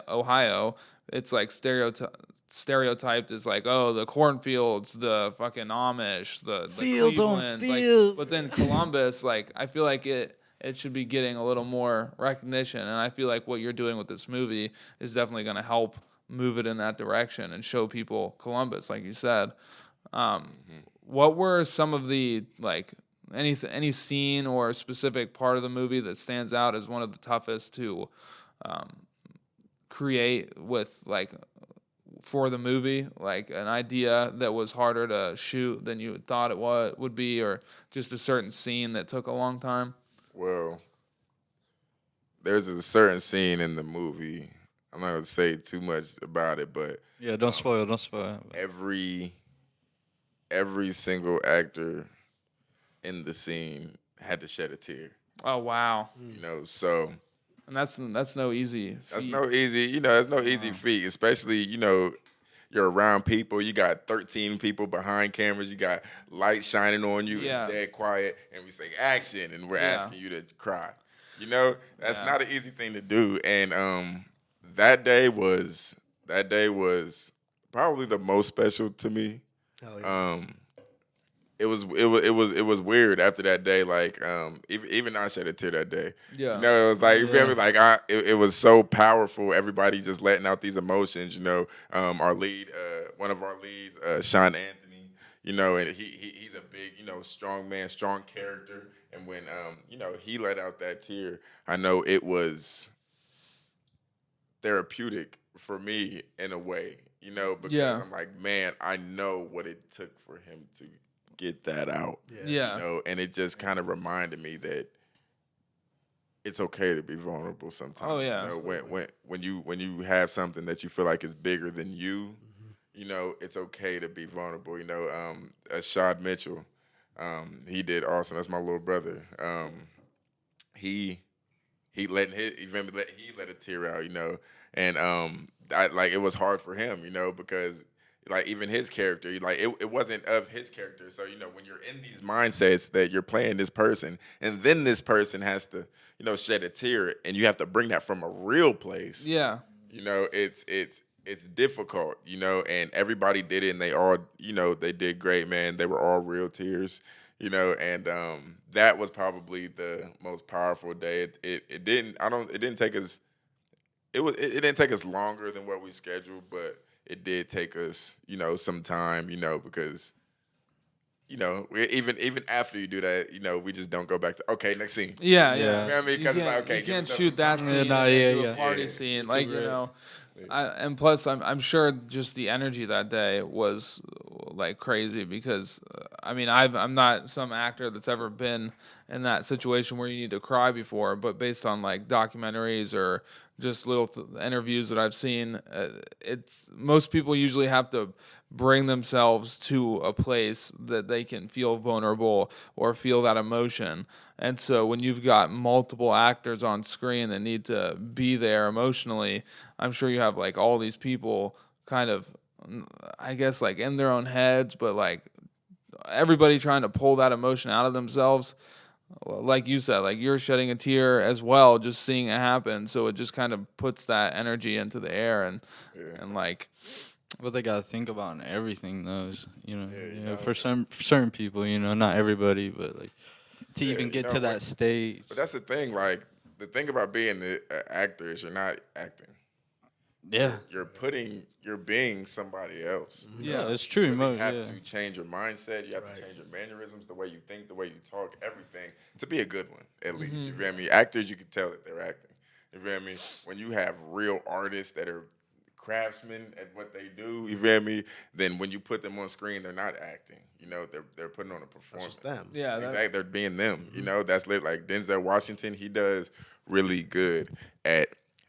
Speaker 1: Ohio, it's like stereotyped as like, oh, the cornfields, the fucking Amish, the
Speaker 3: Fields on
Speaker 1: Cleveland.
Speaker 3: field.
Speaker 1: But then Columbus, like I feel like it should be getting a little more recognition. And I feel like what you're doing with this movie is definitely going to help move it in that direction and show people Columbus, like you said. What were some of the like any scene or specific part of the movie that stands out as one of the toughest to create with, like, for the movie, like an idea that was harder to shoot than you thought it would be, or just a certain scene that took a long time?
Speaker 2: Well, there's a certain scene in the movie. I'm not gonna say too much about it, but
Speaker 3: Yeah, don't spoil.
Speaker 2: Every single actor in the scene had to shed a tear.
Speaker 1: Oh wow!
Speaker 2: So.
Speaker 1: And that's no easy feat.
Speaker 2: That's no easy, that's no easy feat, especially, you're around people. You got 13 people behind cameras. You got lights shining on you.
Speaker 1: Yeah.
Speaker 2: It's dead quiet, and we say action, and we're asking you to cry. That's not an easy thing to do. And that day was probably the most special to me.
Speaker 4: Hell yeah.
Speaker 2: It was weird after that day. Like even I shed a tear that day.
Speaker 1: Yeah.
Speaker 2: It was like, you feel me? Like it was so powerful. Everybody just letting out these emotions. Our lead, one of our leads, Sean Anthony. And he's a big, strong man, strong character. And when he let out that tear, I know it was therapeutic for me in a way. Because I'm like, man, I know what it took for him to get that out.
Speaker 1: Yeah.
Speaker 2: And it just kind of reminded me that it's okay to be vulnerable sometimes.
Speaker 1: Oh yeah.
Speaker 2: When you have something that you feel like is bigger than you, it's okay to be vulnerable. Shad Mitchell, he did awesome. That's my little brother. He let a tear out, and it was hard for him, because like even his character, like it wasn't of his character. So when you're in these mindsets that you're playing this person, and then this person has to shed a tear, and you have to bring that from a real place.
Speaker 1: Yeah.
Speaker 2: It's difficult, and everybody did it, and they all they did great, man. They were all real tears, and that was probably the most powerful day. It didn't take us. It didn't take us longer than what we scheduled, but it did take us, some time, because, even after you do that, we just don't go back to, okay, next scene.
Speaker 1: Yeah.
Speaker 2: You know what I mean?
Speaker 1: You
Speaker 2: Because it's
Speaker 1: can't,
Speaker 2: like, okay,
Speaker 1: you
Speaker 2: give
Speaker 1: can't
Speaker 2: us
Speaker 1: shoot
Speaker 2: some
Speaker 1: that
Speaker 2: time.
Speaker 1: scene
Speaker 3: no,
Speaker 1: and
Speaker 3: yeah,
Speaker 1: do a
Speaker 3: yeah.
Speaker 1: party
Speaker 2: Yeah.
Speaker 1: scene. Like,
Speaker 3: Right.
Speaker 1: And plus, I'm sure just the energy that day was like crazy because I'm not some actor that's ever been in that situation where you need to cry before, but based on like documentaries or just little interviews that I've seen, it's most people usually have to bring themselves to a place that they can feel vulnerable or feel that emotion. And so when you've got multiple actors on screen that need to be there emotionally, I'm sure you have like all these people kind of, I guess, like in their own heads, but like everybody trying to pull that emotion out of themselves. Like you said, like you're shedding a tear as well, just seeing it happen. So it just kind of puts that energy into the air and like,
Speaker 3: What they gotta think about and everything, though, is for some certain people, not everybody, but like to even get to that stage.
Speaker 2: But that's the thing, like, the thing about being an actor is you're not acting.
Speaker 3: Yeah,
Speaker 2: You're being somebody else.
Speaker 3: yeah, it's true.
Speaker 2: You really
Speaker 3: Yeah.
Speaker 2: have to change your mindset. You have to change your mannerisms, the way you think, the way you talk, everything to be a good one. At least you feel me. Actors, you can tell that they're acting. You feel me? When you have real artists that are craftsmen at what they do, you feel me? Then when you put them on screen, they're not acting. They're putting on a performance.
Speaker 4: It's just them.
Speaker 1: yeah,
Speaker 2: Exactly, they're being them. That's lit. Like Denzel Washington, he does really good at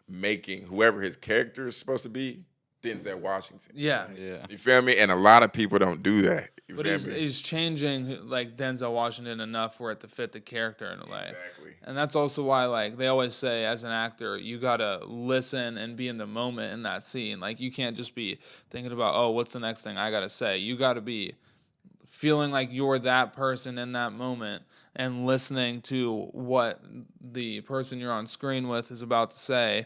Speaker 2: making whoever his character is supposed to be Denzel Washington.
Speaker 1: yeah.
Speaker 2: You feel me? And a lot of people don't do that. You
Speaker 1: But
Speaker 2: feel
Speaker 1: he's,
Speaker 2: me?
Speaker 1: he's changing like Denzel Washington enough for it to fit the character in a way.
Speaker 2: Exactly.
Speaker 1: And that's also why like they always say as an actor, you gotta listen and be in the moment in that scene. Like you can't just be thinking about, oh, what's the next thing I gotta say? You gotta be feeling like you're that person in that moment and listening to what the person you're on screen with is about to say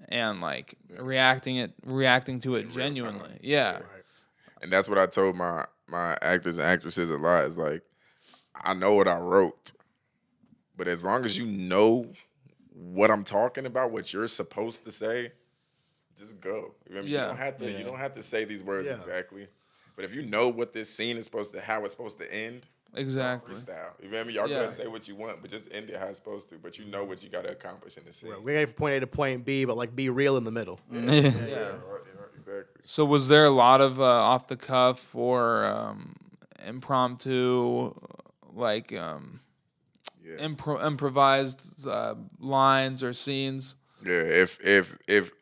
Speaker 1: and like reacting to it genuinely.
Speaker 2: time.
Speaker 1: Yeah.
Speaker 2: And that's what I told my actors and actresses a lot. Is like, I know what I wrote, but as long as you know what I'm talking about, what you're supposed to say, just go. You don't have to. You don't have to say these words exactly. But if you know what this scene is how it's supposed to end,
Speaker 1: Exactly.
Speaker 2: freestyle. You feel me? Y'all gotta say what you want, but just end it how it's supposed to. But you know what you gotta accomplish in the scene.
Speaker 4: We're going from point A to point B, but like be real in the middle.
Speaker 1: Yeah.
Speaker 2: Exactly.
Speaker 1: So was there a lot of off the cuff or impromptu, like improvised lines or scenes?
Speaker 2: Yeah, if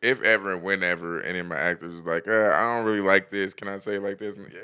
Speaker 2: ever and whenever any of my actors was like, I don't really like this. Can I say it like this? Yeah,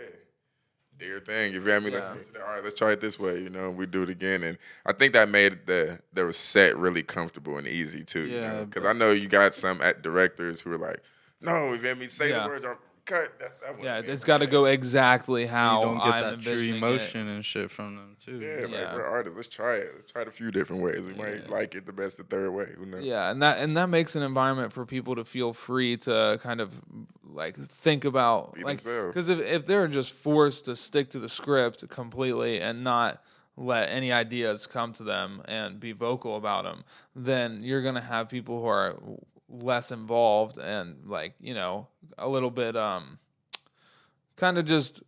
Speaker 2: do your thing. You feel me? Let's fix it. All right, let's try it this way. We do it again, and I think that made the set really comfortable and easy too.
Speaker 3: Yeah,
Speaker 2: because I know you got some directors who are like, no, you feel me? Say
Speaker 1: Yeah.
Speaker 2: the words. Or cut. That
Speaker 1: Yeah,
Speaker 2: wouldn't be
Speaker 1: it's got to go exactly how
Speaker 3: You don't get
Speaker 1: I'm
Speaker 3: that true
Speaker 1: envisioning
Speaker 3: emotion and shit from them too.
Speaker 2: Yeah,
Speaker 1: Yeah.
Speaker 2: like we're artists. Let's try it. Let's try it a few different ways. We might like it the best the third way. Who knows?
Speaker 1: Yeah, and that makes an environment for people to feel free to kind of like think about
Speaker 2: Be
Speaker 1: like
Speaker 2: themselves.
Speaker 1: because if they're just forced to stick to the script completely and not let any ideas come to them and be vocal about them, then you're gonna have people who are less involved and like a little bit kind of just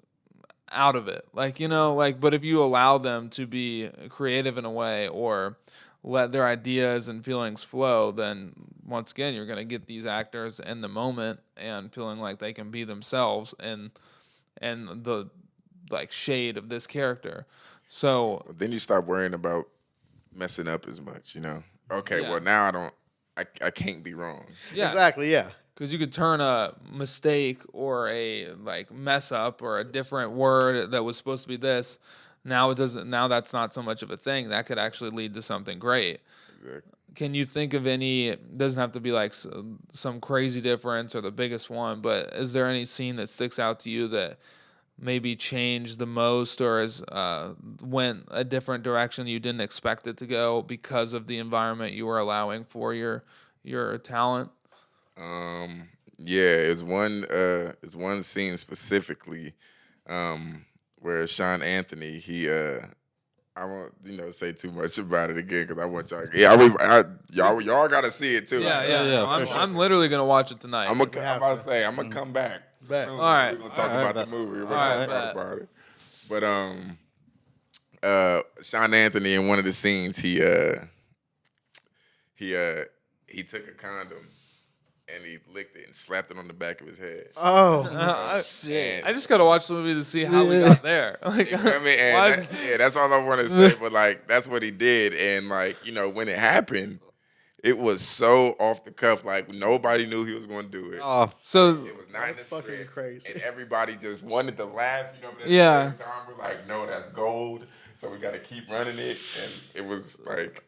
Speaker 1: out of it, but if you allow them to be creative in a way or let their ideas and feelings flow, then once again you're going to get these actors in the moment and feeling like they can be themselves and the like shade of this character. So
Speaker 2: Then you stop worrying about messing up as much. Okay,
Speaker 1: Yeah.
Speaker 2: well now I can't be wrong.
Speaker 1: yeah,
Speaker 4: Exactly, yeah.
Speaker 1: because you could turn a mistake or a like mess up or a different word that was supposed to be this. Now it doesn't. Now that's not so much of a thing. That could actually lead to something great.
Speaker 2: Exactly.
Speaker 1: can you think of any? Doesn't have to be like some crazy difference or the biggest one, but is there any scene that sticks out to you that maybe changed the most, or is went a different direction you didn't expect it to go because of the environment you were allowing for your talent?
Speaker 2: Yeah, it's one scene specifically where Sean Anthony, I won't say too much about it again because I want y'all. Yeah, y'all got to see it too.
Speaker 3: Yeah,
Speaker 1: I'm literally gonna watch it tonight.
Speaker 2: I'm about to say I'm gonna come back.
Speaker 4: Bet.
Speaker 2: Soon.
Speaker 1: All right.
Speaker 2: We're gonna talk about the movie. We're
Speaker 1: right,
Speaker 2: gonna talk about it. But Sean Anthony in one of the scenes, he took a condom and he licked it and slapped it on the back of his head.
Speaker 4: Oh,
Speaker 1: Shit. I just gotta watch the movie to see how we got there. Like,
Speaker 2: I mean, and that's all I want to say. But like, that's what he did, and like, when it happened, it was so off the cuff. Like nobody knew he was going to do it.
Speaker 1: so
Speaker 2: It was not in the
Speaker 4: That's fucking
Speaker 2: script,
Speaker 4: crazy.
Speaker 2: and everybody just wanted to laugh. But at
Speaker 1: Yeah.
Speaker 2: the same time, we're like, no, that's gold. So we got to keep running it, and it was like.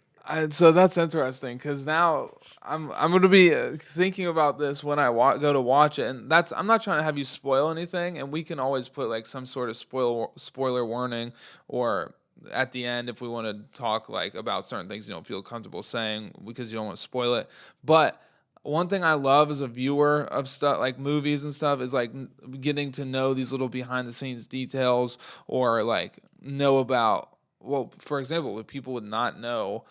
Speaker 1: so that's interesting because now I'm going to be thinking about this when I go to watch it, and I'm not trying to have you spoil anything, and we can always put like some sort of spoiler warning or at the end if we want to talk like about certain things you don't feel comfortable saying because you don't want to spoil it. But one thing I love as a viewer of stuff like movies and stuff is like getting to know these little behind the scenes details or like know about, well, for example, what people would not know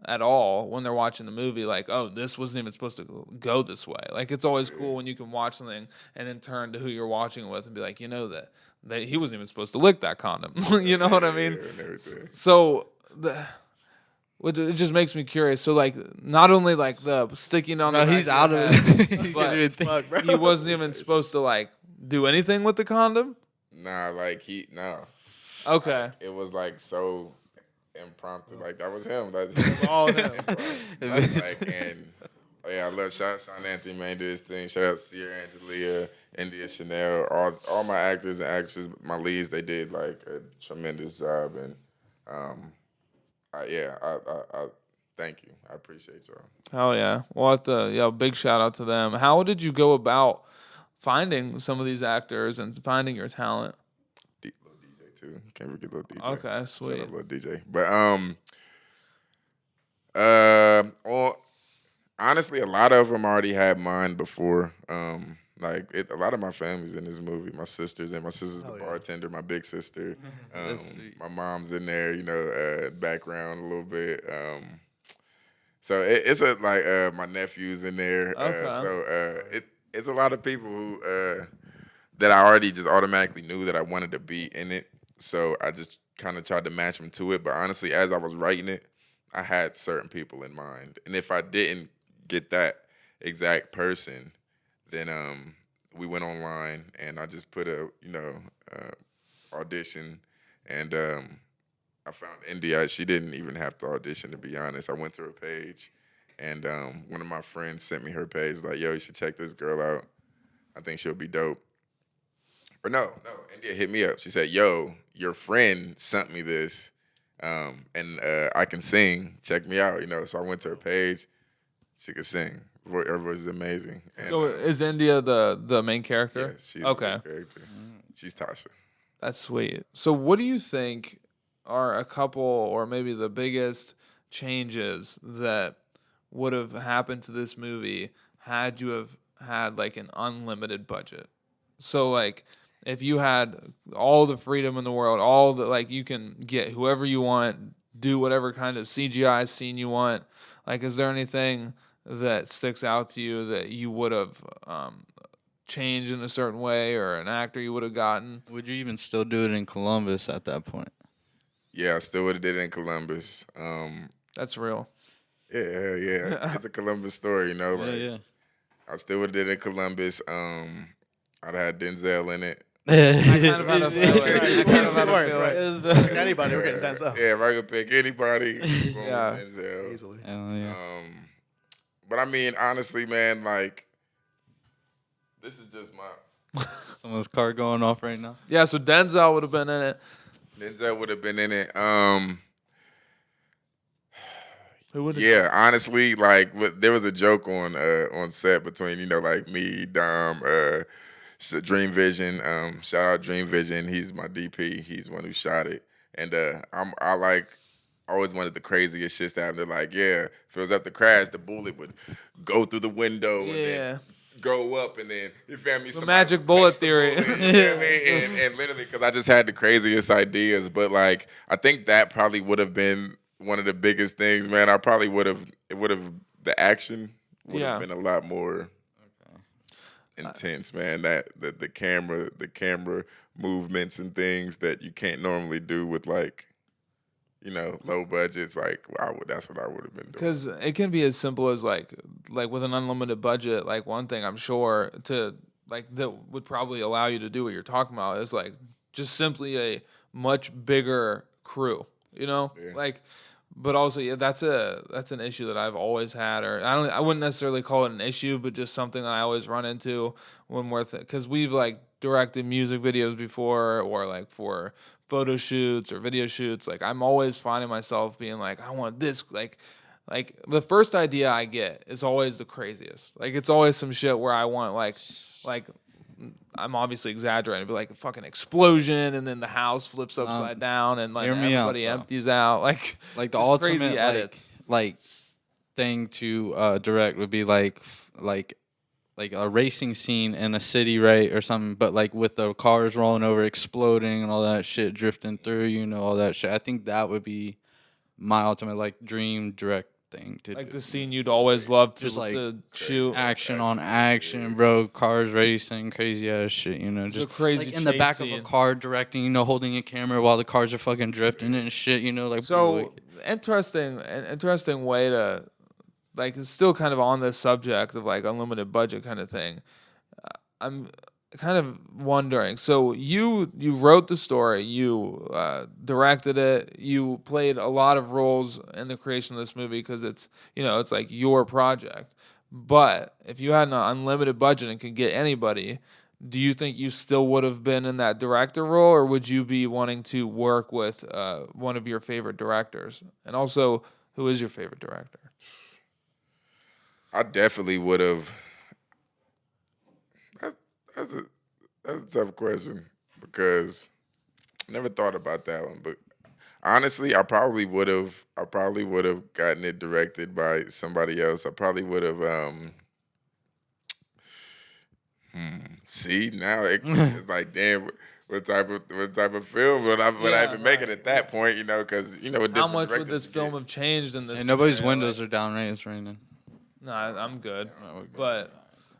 Speaker 1: at all when they're watching the movie, like, oh, this wasn't even supposed to go this way. Like, it's always cool when you can watch something and then turn to who you're watching with and be like, that he wasn't even supposed to lick that condom. You know what I mean? So it just makes me curious. So like, not only like the sticking on,
Speaker 3: he's out of it. He's gonna even think.
Speaker 4: fuck, bro.
Speaker 1: he wasn't even supposed to like do anything with the condom.
Speaker 2: Nah, like
Speaker 1: Okay.
Speaker 2: it was like so impromptu. Like that was him. That's him.
Speaker 4: all them.
Speaker 2: That's like, and I love Sean Anthony, man, did his thing. Shout out to Sierra Angelia, India Chanel, all my actors and actresses, my leads, they did like a tremendous job, and I thank you. I appreciate y'all.
Speaker 1: Oh yeah. Well, big shout out to them. How did you go about finding some of these actors and finding your talent?
Speaker 2: Little DJ too. Can't forget little DJ.
Speaker 1: Okay, sweet.
Speaker 2: Shout out little DJ. But honestly, a lot of them already had mine before. A lot of my family's in this movie. My sister's the bartender. My big sister. My mom's in there. Background a little bit. So it's my nephew's in there.
Speaker 1: Okay.
Speaker 2: It's a lot of people who that I already just automatically knew that I wanted to be in it. So I just kind of tried to match them to it. But honestly, as I was writing it, I had certain people in mind. And if I didn't get that exact person, then we went online and I just put a audition, and I found India. She didn't even have to audition, to be honest. I went to her page, and one of my friends sent me her page, like, yo, you should check this girl out. I think she'll be dope. Or no, India hit me up. She said, yo, your friend sent me this, and I can sing. Check me out, So I went to her page. She could sing. Her voice is amazing. And,
Speaker 1: So is India the main character?
Speaker 2: yeah, she's
Speaker 1: okay.
Speaker 2: the main character. She's Tasha.
Speaker 1: That's sweet. So what do you think are a couple or maybe the biggest changes that would have happened to this movie had you have had like an unlimited budget? So like if you had all the freedom in the world, all the like you can get whoever you want, do whatever kind of CGI scene you want. Like is there anything that sticks out to you that you would have changed in a certain way or an actor you would have gotten?
Speaker 3: Would you even still do it in Columbus at that point?
Speaker 2: Yeah, I still would have did it in Columbus.
Speaker 1: That's real.
Speaker 2: Yeah. It's a Columbus story,
Speaker 3: Yeah.
Speaker 2: I still would have did it in Columbus. I'd have had Denzel in it.
Speaker 1: I kind of had a feeling.
Speaker 4: Right. Anybody, we're getting Denzel.
Speaker 2: Yeah, if I could pick anybody,
Speaker 1: Yeah.
Speaker 2: Denzel.
Speaker 4: Easily.
Speaker 3: Hell yeah.
Speaker 2: But I mean, honestly, man, like, this is just my.
Speaker 3: Someone's car going off right now.
Speaker 1: Yeah, so Denzel would have been in it.
Speaker 2: Denzel would have been in it.
Speaker 1: Who would?
Speaker 2: Yeah, honestly, like there was a joke on set between like me, Dom, Dream Vision. Shout out Dream Vision. He's my DP. He's the one who shot it, and I like always wanted the craziest shit to happen. They're like, yeah, if it was up to Crash, the bullet would go through the window and then go up, and then you feel me?
Speaker 1: The magic bullet theory.
Speaker 2: You feel me? And literally, because I just had the craziest ideas, but like I think that probably would have been one of the biggest things, man. The action would have been a lot more intense, man. That the camera movements and things that you can't normally do with like, low budgets. Like that's what I would have been doing.
Speaker 1: Because it can be as simple as like with an unlimited budget. Like one thing I'm sure to like that would probably allow you to do what you're talking about is like just simply a much bigger crew. Like. But also, that's an issue that I've always had, or I wouldn't necessarily call it an issue, but just something that I always run into when we're because we've like directed music videos before, or like for photo shoots or video shoots. Like I'm always finding myself being like, I want this, like the first idea I get is always the craziest. Like it's always some shit where I want like. I'm obviously exaggerating, but like a fucking explosion, and then the house flips upside down, and like everybody empties out. Like
Speaker 3: the ultimate
Speaker 1: crazy edits.
Speaker 3: like thing to direct would be like a racing scene in a city, right, or something. But like with the cars rolling over, exploding, and all that shit drifting through, all that shit. I think that would be my ultimate like dream direct thing to
Speaker 1: like
Speaker 3: do.
Speaker 1: the scene you'd always love to,
Speaker 3: Just like
Speaker 1: to shoot.
Speaker 3: Action on action, bro. Cars racing, crazy ass shit, just
Speaker 1: crazy
Speaker 3: like in the
Speaker 1: chase
Speaker 3: back
Speaker 1: scene.
Speaker 3: of a car directing, holding a camera while the cars are fucking drifting and shit, like
Speaker 1: So interesting way to like it's still kind of on this subject of like unlimited budget kind of thing. I'm kind of wondering. So you wrote the story, you directed it, you played a lot of roles in the creation of this movie because it's it's like your project. But if you had an unlimited budget and could get anybody, do you think you still would have been in that director role, or would you be wanting to work with one of your favorite directors? And also, who is your favorite director?
Speaker 2: I definitely would have. That's a tough question because I never thought about that one. But honestly, I probably would have gotten it directed by somebody else. I probably would have. See, now it's like, damn, what type of film would I even make it at that point? Because
Speaker 1: how much would this film have changed in this?
Speaker 3: And nobody's
Speaker 1: scenario?
Speaker 3: windows are down, right? It's raining.
Speaker 1: No, I'm good. But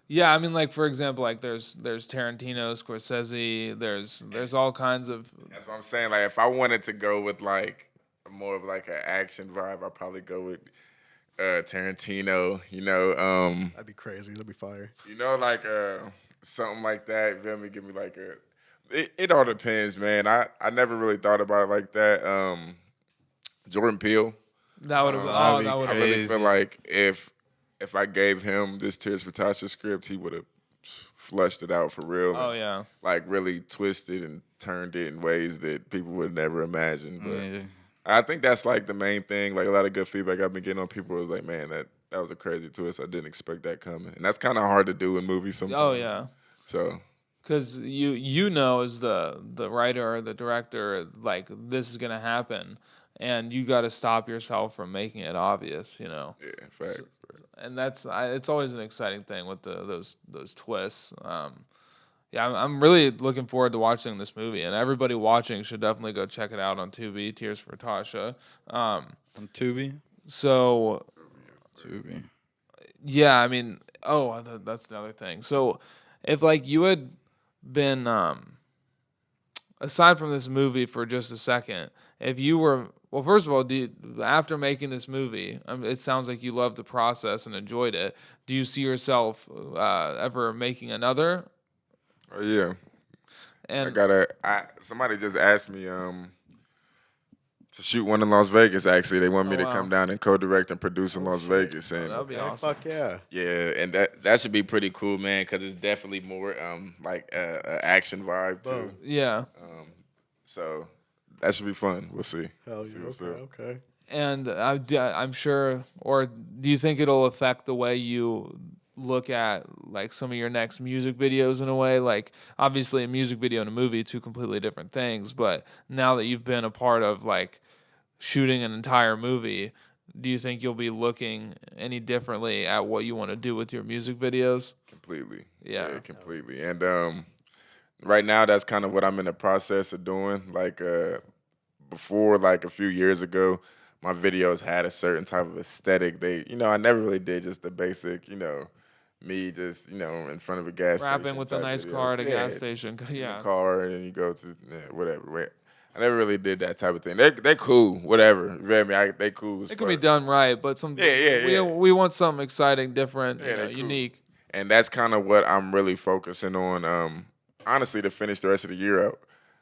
Speaker 1: yeah, I mean, like for example, like there's Tarantino, Scorsese. There's all kinds of.
Speaker 2: That's what I'm saying. Like if I wanted to go with like more of like an action vibe, I'd probably go with Tarantino.
Speaker 4: That'd be crazy. That'd be fire.
Speaker 2: Like something like that. You feel me? Give me like It all depends, man. I never really thought about it like that. Jordan Peele.
Speaker 1: That would have.
Speaker 2: I really feel like if I gave him this Tears for Tasha script, he would have flushed it out for real.
Speaker 1: Oh yeah.
Speaker 2: Like really twisted and turned it in ways that people would never imagine. But I think that's like the main thing. Like a lot of good feedback I've been getting on people was like, man, that was a crazy twist. I didn't expect that coming, and that's kind of hard to do in movies sometimes.
Speaker 1: Oh yeah.
Speaker 2: So.
Speaker 1: Because you know as the writer or the director, like this is gonna happen, and you got to stop yourself from making it obvious.
Speaker 2: Yeah, facts.
Speaker 1: So, and it's always an exciting thing with those twists. Yeah, I'm really looking forward to watching this movie, and everybody watching should definitely go check it out on Tubi. Tears for Tasha.
Speaker 3: On Tubi.
Speaker 1: So.
Speaker 3: Tubi.
Speaker 1: Yeah, I mean, that's another thing. So, if like you had been aside from this movie for just a second, if you were first of all, after making this movie, it sounds like you loved the process and enjoyed it. Do you see yourself ever making another?
Speaker 2: Oh yeah.
Speaker 1: And
Speaker 2: somebody just asked me to shoot one in Las Vegas. Actually, they want me to come down and co-direct and produce in Las Vegas, and
Speaker 1: that'd be awesome.
Speaker 4: Fuck yeah.
Speaker 2: Yeah, and that should be pretty cool, man, because it's definitely more like a action vibe too.
Speaker 4: Boom.
Speaker 1: Yeah.
Speaker 2: So that should be fun. We'll see.
Speaker 4: Hell
Speaker 2: See
Speaker 4: yeah.
Speaker 2: what's
Speaker 4: Okay.
Speaker 2: up.
Speaker 4: Okay.
Speaker 1: And I'm sure, or do you think it'll affect the way you look at like some of your next music videos in a way? Like obviously a music video and a movie, two completely different things, but now that you've been a part of like shooting an entire movie, do you think you'll be looking any differently at what you want to do with your music videos?
Speaker 2: Completely.
Speaker 1: Yeah.
Speaker 2: Completely. And right now, that's kind of what I'm in the process of doing. Like before, like a few years ago, my videos had a certain type of aesthetic. I never really did just the basic, me just, in front of a gas station.
Speaker 1: Rapping with a
Speaker 2: type
Speaker 1: nice
Speaker 2: video.
Speaker 1: car at a
Speaker 2: Yeah,
Speaker 1: gas station.
Speaker 2: in
Speaker 1: Yeah.
Speaker 2: a car and you go to whatever. I never really did that type of thing. They cool, whatever. You feel me? They cool.
Speaker 1: It can be done right, but we want something exciting, different,
Speaker 2: Yeah, they cool.
Speaker 1: unique.
Speaker 2: And that's kind of what I'm really focusing on. Honestly, to finish the rest of the year out,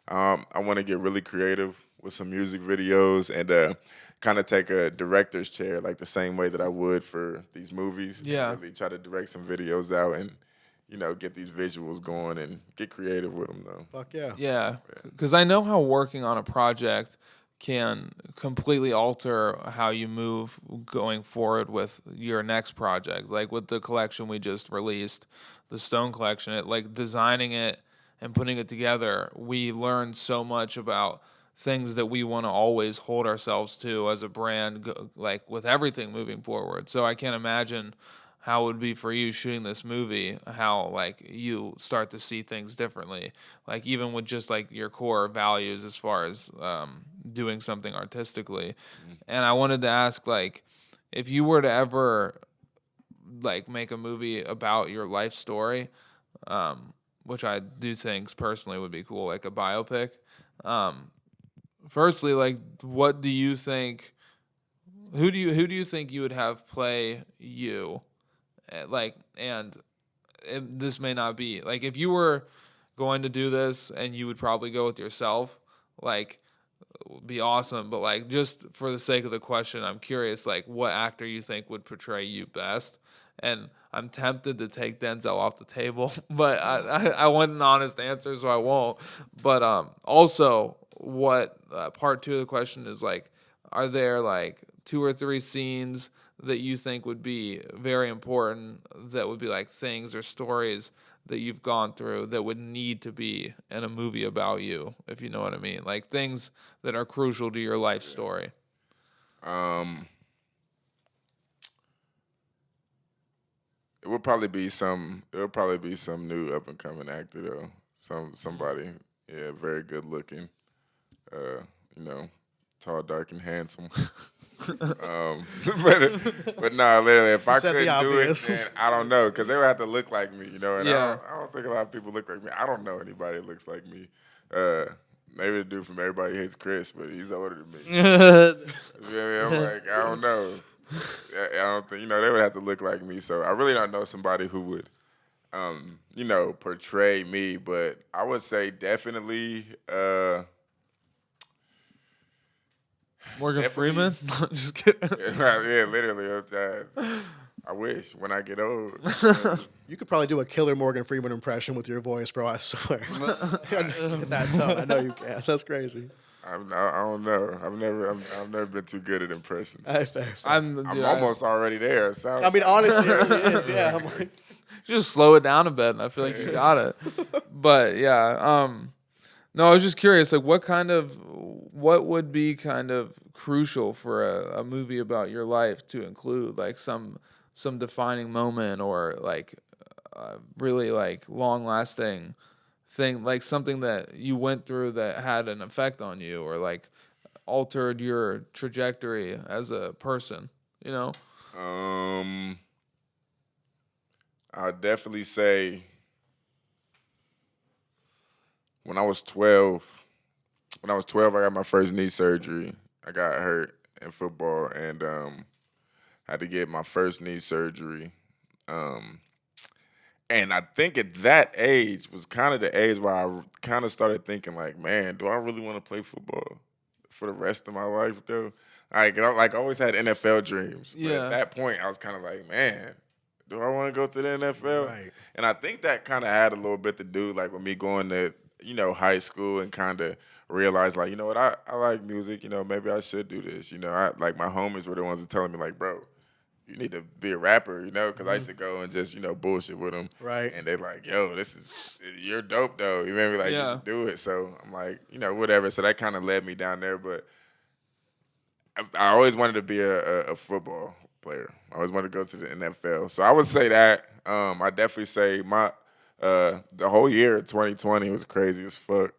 Speaker 2: I want to get really creative with some music videos and kind of take a director's chair, like the same way that I would for these movies.
Speaker 1: Yeah.
Speaker 2: And really try to direct some videos out and get these visuals going and get creative with them though.
Speaker 4: Fuck yeah.
Speaker 1: Yeah, because I know how working on a project can completely alter how you move going forward with your next project. Like with the collection we just released, the Stone collection, like designing it and putting it together, we learned so much about things that we want to always hold ourselves to as a brand, like with everything moving forward. So I can't imagine how it would be for you shooting this movie, how like you start to see things differently, like even with just like your core values as far as doing something artistically. And I wanted to ask, like, if you were to ever like make a movie about your life story, which I do think personally would be cool, like a biopic. Firstly, like, what do you think? Who do you think you would have play you? Like, and this may not be like if you were going to do this, and you would probably go with yourself. Like, it would be awesome, but like just for the sake of the question, I'm curious, like, what actor you think would portray you best? And I'm tempted to take Denzel off the table, but I want an honest answer, so I won't. But also, what part two of the question is like, are there like 2 or 3 scenes that you think would be very important, that would be like things or stories that you've gone through that would need to be in a movie about you, if you know what I mean? Like things that are crucial to your life story.
Speaker 2: It would probably be some new up and coming actor though. Somebody, very good looking. Tall, dark, and handsome. But no, literally, if I couldn't do
Speaker 4: obvious.
Speaker 2: it, then I don't know, because they would have to look like me, And
Speaker 1: Yeah.
Speaker 2: I don't think a lot of people look like me. I don't know anybody that looks like me. Maybe the dude from Everybody Hates Chris, but he's older than me. You know what I mean? I'm like, I don't know. I don't think, they would have to look like me. So I really don't know somebody who would, portray me. But I would say definitely.
Speaker 1: Morgan
Speaker 2: Definitely.
Speaker 1: Freeman? No, just kidding.
Speaker 2: Yeah, literally. I wish when I get old.
Speaker 4: You could probably do a killer Morgan Freeman impression with your voice, bro. I swear. That's how I know you can. That's crazy.
Speaker 2: I don't know. I've never been too good at impressions.
Speaker 4: Fair.
Speaker 2: I'm almost already there.
Speaker 4: I mean, honestly, it really is. Yeah, I'm like,
Speaker 1: just slow it down a bit, and I feel like you got it. But yeah, no, I was just curious, like, what would be kind of crucial for a movie about your life to include, like some defining moment, or like really like long lasting thing, like something that you went through that had an effect on you, or like altered your trajectory as a person,
Speaker 2: I'd definitely say when I was 12, I got my first knee surgery. I got hurt in football and had to get my first knee surgery. And I think at that age was kind of the age where I kind of started thinking, like, man, do I really want to play football for the rest of my life, though? I always had NFL dreams. But
Speaker 1: Yeah.
Speaker 2: at that point, I was kind of like, man, do I want to go to the NFL?
Speaker 4: Right.
Speaker 2: And I think that kind of had a little bit to do, like, with me going to high school and kind of realized like, you know what, I like music. Maybe I should do this. I like my homies were the ones that telling me like, bro, you need to be a rapper, because I used to go and just, bullshit with them.
Speaker 4: Right.
Speaker 2: And they're like, yo, you're dope though. You made me like, you should do it. So I'm like, whatever. So that kind of led me down there. But I always wanted to be a football player. I always wanted to go to the NFL. So I would say that. I definitely say the whole year of 2020 was crazy as fuck.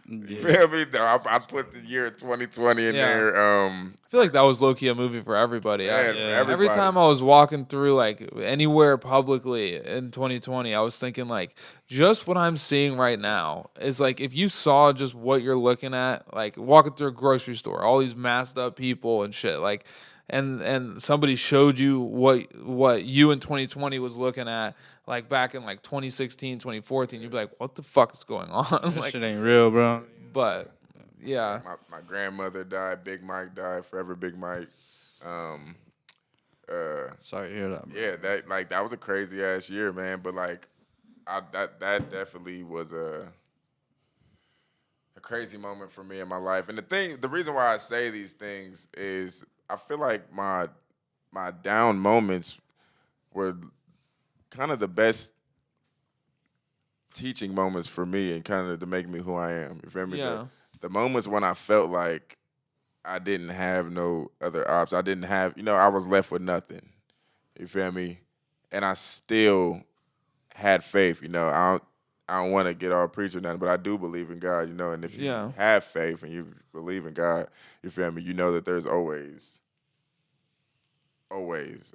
Speaker 2: You feel me? I put the year 2020 in there.
Speaker 1: I feel like that was low-key a movie for everybody.
Speaker 2: For everybody.
Speaker 1: Every time I was walking through, like, anywhere publicly in 2020, I was thinking, like, just what I'm seeing right now is, like, if you saw just what you're looking at, like, walking through a grocery store, all these masked up people and shit, like, and somebody showed you what you in 2020 was looking at, like back in like 2016, 2014, you'd be like, what the fuck is going on?
Speaker 3: That
Speaker 1: Like,
Speaker 3: shit ain't real, bro.
Speaker 1: but yeah.
Speaker 2: My grandmother died. Big Mike died. Forever Big Mike.
Speaker 3: Sorry to hear that, bro.
Speaker 2: Yeah, that was a crazy ass year, man. But like, that definitely was a crazy moment for me in my life. And the reason why I say these things is I feel like my down moments were kind of the best teaching moments for me and kind of to make me who I am. You feel me?
Speaker 1: Yeah.
Speaker 2: The moments when I felt like I didn't have no other options. I didn't have, I was left with nothing. You feel me? And I still had faith. I don't want to get all preach or nothing, but I do believe in God, and if you have faith and you believe in God, you feel me, you know that there's always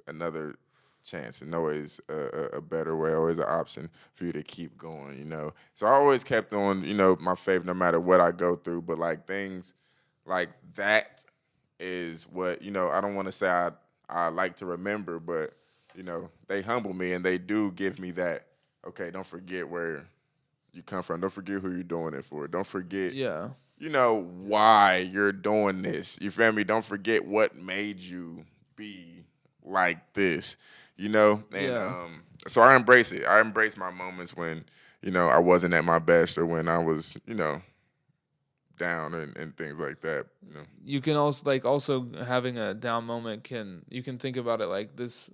Speaker 2: another chance and always a better way, always an option for you to keep going, So I always kept on, my faith no matter what I go through, but like things like that is what, I don't want to say I like to remember, but, they humble me and they do give me that, okay, don't forget where you come from. Don't forget who you're doing it for. Don't forget, why you're doing this. You feel me? Don't forget what made you be like this. And so I embrace it. I embrace my moments when, I wasn't at my best or when I was, down and things like that.
Speaker 1: You can also having a down moment you can think about it like this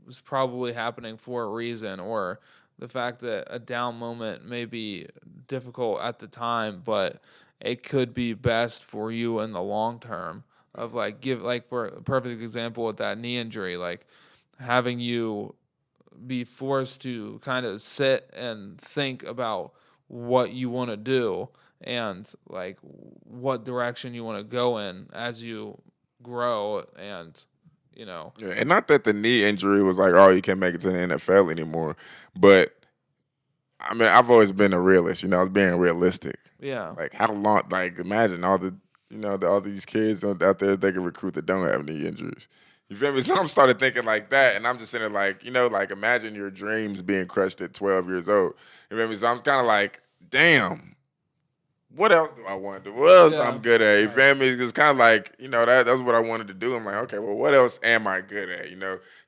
Speaker 1: was probably happening for a reason, or the fact that a down moment may be difficult at the time, but it could be best for you in the long term. Of for a perfect example with that knee injury, like having you be forced to kind of sit and think about what you want to do and like what direction you want to go in as you grow and
Speaker 2: Yeah, and not that the knee injury was like, oh, you can't make it to the NFL anymore, but I mean, I've always been a realist. I was being realistic.
Speaker 1: Yeah.
Speaker 2: Like how long? Like imagine all the all these kids out there they can recruit that don't have knee injuries. You feel me? So I'm started thinking like that, and I'm just sitting there like, like imagine your dreams being crushed at 12 years old. You feel me? So I'm kind of like, damn, what else do I want to do? What else I'm good at? You feel me? It's kind of like, that's what I wanted to do. I'm like, okay, well, what else am I good at?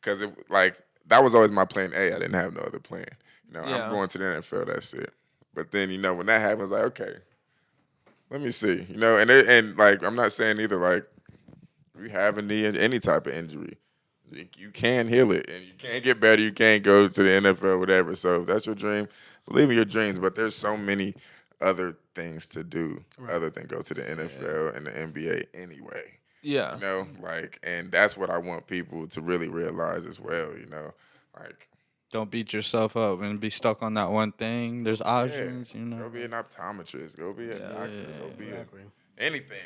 Speaker 2: Because that was always my plan A. I didn't have no other plan. I'm going to the NFL. That's it. But then, when that happens, like, okay, let me see. And like, I'm not saying either, like, if you have any type of injury, you can heal it and you can get better. You can't go to the NFL, whatever. So if that's your dream, believe in your dreams. But there's so many other things to do other than go to the NFL and the NBA anyway.
Speaker 1: Yeah.
Speaker 2: And that's what I want people to really realize as well, like.
Speaker 3: Don't beat yourself up and be stuck on that one thing. There's options,
Speaker 2: Go be an optometrist. Go be a doctor. Go be anything,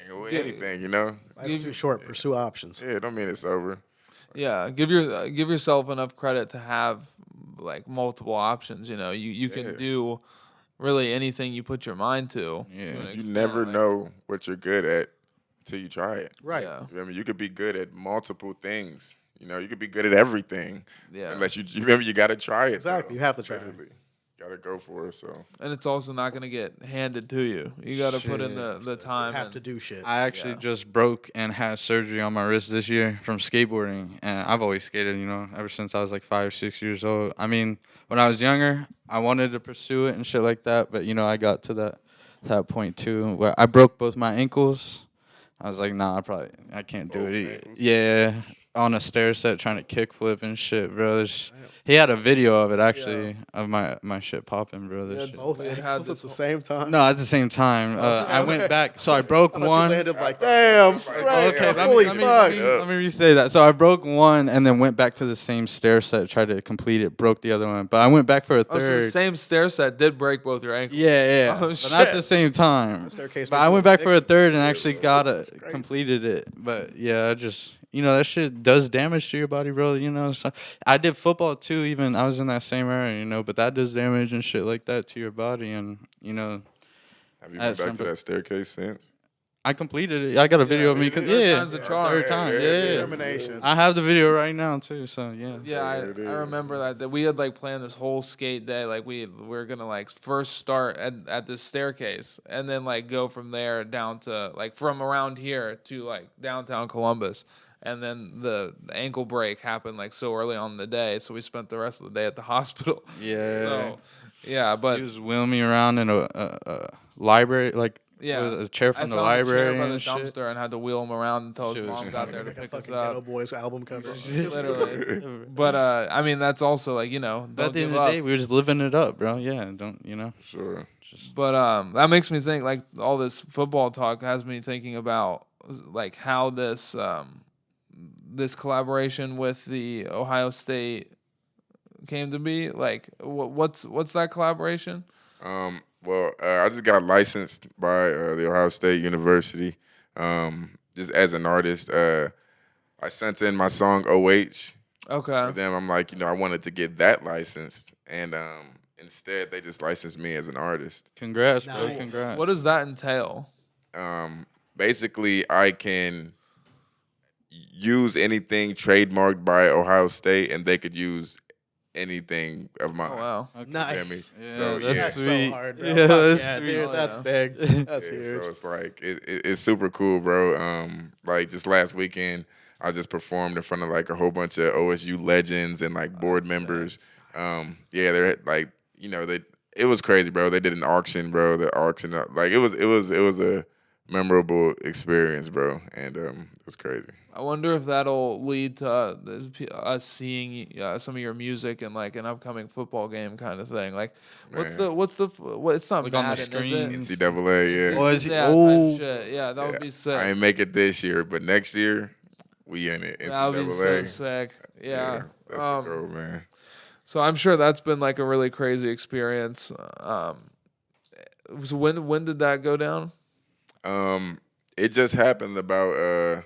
Speaker 4: Life's too short. Pursue options.
Speaker 2: Yeah, don't mean it's over.
Speaker 1: Yeah, give yourself enough credit to have like multiple options. You can do really anything you put your mind to.
Speaker 3: Yeah,
Speaker 2: you never know what you're good at until you try it.
Speaker 4: Right.
Speaker 1: Yeah.
Speaker 2: You could be good at multiple things. You could be good at everything.
Speaker 1: Yeah.
Speaker 2: Unless you remember, you got to try it.
Speaker 4: Exactly.
Speaker 2: Though.
Speaker 4: You have to try it.
Speaker 2: Literally. Got to go for it. So.
Speaker 1: And it's also not going to get handed to you. You got to put in the time.
Speaker 4: You have to do shit.
Speaker 3: I actually just broke and had surgery on my wrist this year from skateboarding. And I've always skated, ever since I was like 5 or 6 years old. I mean, when I was younger, I wanted to pursue it and shit like that. But, I got to that that point too, where I broke both my ankles. I was like, nah, I can't do
Speaker 2: Both
Speaker 3: it.
Speaker 2: ankles?
Speaker 3: Yeah, on a stair set trying to kickflip and shit, bro. He had a video of it actually of my shit popping, bro. This
Speaker 1: Yeah,
Speaker 3: shit.
Speaker 4: Both
Speaker 1: They had
Speaker 4: ankles at
Speaker 1: this
Speaker 4: the
Speaker 1: whole-
Speaker 4: same time.
Speaker 3: No, at the same time. I went back, so I broke
Speaker 4: I thought
Speaker 3: one.
Speaker 4: you landed like, damn.
Speaker 2: Like,
Speaker 4: Right.
Speaker 3: Okay,
Speaker 4: Holy
Speaker 3: let
Speaker 4: fuck.
Speaker 3: me re-say that. So I broke one and then went back to the same stair set, tried to complete it, broke the other one. But I went back for a
Speaker 1: Oh, so the
Speaker 3: third.
Speaker 1: same stair set did break both your ankles.
Speaker 3: Yeah.
Speaker 1: Oh,
Speaker 3: But not at the
Speaker 1: shit.
Speaker 3: same time.
Speaker 4: Staircase
Speaker 3: But
Speaker 4: makes
Speaker 3: I
Speaker 4: you
Speaker 3: went
Speaker 4: look
Speaker 3: back for a
Speaker 4: big.
Speaker 3: third and actually
Speaker 4: crazy.
Speaker 3: completed it. But yeah, I just, that shit does damage to your body, bro. So I did football too, even I was in that same area, but that does damage and shit like that to your body. And,
Speaker 2: Have you
Speaker 3: At
Speaker 2: been
Speaker 3: some
Speaker 2: back to
Speaker 3: po-
Speaker 2: that staircase since?
Speaker 3: I completed it. I got a video of me.
Speaker 1: third time's a charm.
Speaker 3: Third time. Yeah.
Speaker 4: Determination.
Speaker 3: I have the video right now too. So yeah.
Speaker 1: Yeah, I remember that we had like planned this whole skate day. Like we were gonna like first start at this staircase and then like go from there down to like from around here to like downtown Columbus. And then the ankle break happened like so early on in the day, so we spent the rest of the day at the hospital.
Speaker 3: Yeah.
Speaker 1: So yeah, but
Speaker 3: He was wheeling me around in a library, like
Speaker 1: yeah,
Speaker 3: it was a chair
Speaker 1: I
Speaker 3: from the
Speaker 1: found a chair
Speaker 3: library
Speaker 1: by the
Speaker 3: and shit.
Speaker 1: dumpster and had to wheel him around until his
Speaker 3: Shit was
Speaker 1: mom got there to
Speaker 4: Like a
Speaker 1: pick us
Speaker 4: fucking Ghetto
Speaker 1: up.
Speaker 4: Boys album cover.
Speaker 1: Literally. But I mean, that's also like don't
Speaker 3: But at the
Speaker 1: give
Speaker 3: end of
Speaker 1: up.
Speaker 3: the day, we were just living it up, bro. Yeah, don't
Speaker 2: Sure.
Speaker 1: But that makes me think like all this football talk has me thinking about like how this this collaboration with the Ohio State came to be. Like what's that collaboration?
Speaker 2: Well, I just got licensed by the Ohio State University just as an artist. I sent in my song OH.
Speaker 1: Okay.
Speaker 2: For them, I'm like, I wanted to get that licensed. And instead, they just licensed me as an artist.
Speaker 3: Congrats, bro.
Speaker 4: Nice.
Speaker 3: Congrats.
Speaker 1: What does that entail?
Speaker 2: Basically, I can use anything trademarked by Ohio State, and they could use anything of mine.
Speaker 1: Oh wow.
Speaker 2: You feel me?
Speaker 4: Nice.
Speaker 3: Yeah,
Speaker 2: So,
Speaker 3: that's
Speaker 2: yeah.
Speaker 4: That's
Speaker 3: sweet.
Speaker 4: so hard, bro.
Speaker 3: Yeah,
Speaker 4: Fuck
Speaker 3: that's
Speaker 4: yeah,
Speaker 3: sweet.
Speaker 4: dude.
Speaker 1: Oh,
Speaker 4: That's
Speaker 1: yeah.
Speaker 4: big. That's
Speaker 2: Yeah,
Speaker 4: huge.
Speaker 2: so it's like it's super cool, bro. Like just last weekend, I just performed in front of like a whole bunch of OSU legends and like board members. Yeah, they're like it was crazy, bro. They did an auction, bro. The auction, like it was a memorable experience, bro, and it was crazy.
Speaker 1: I wonder if that'll lead to us seeing some of your music in like an upcoming football game kind of thing. Like, what's
Speaker 2: Man.
Speaker 1: it's not
Speaker 3: Like on the
Speaker 1: Madden, is it?
Speaker 3: screen.
Speaker 2: NCAA, yeah.
Speaker 3: Oh, is he?
Speaker 1: Yeah,
Speaker 3: Oh,
Speaker 1: type shit. Yeah, that would be sick.
Speaker 2: I ain't make it this year, but next year we in it.
Speaker 1: That would be so
Speaker 2: NCAA.
Speaker 1: sick. Yeah.
Speaker 2: That's the goal, man.
Speaker 1: So I'm sure that's been like a really crazy experience. So when did that go down?
Speaker 2: It just happened about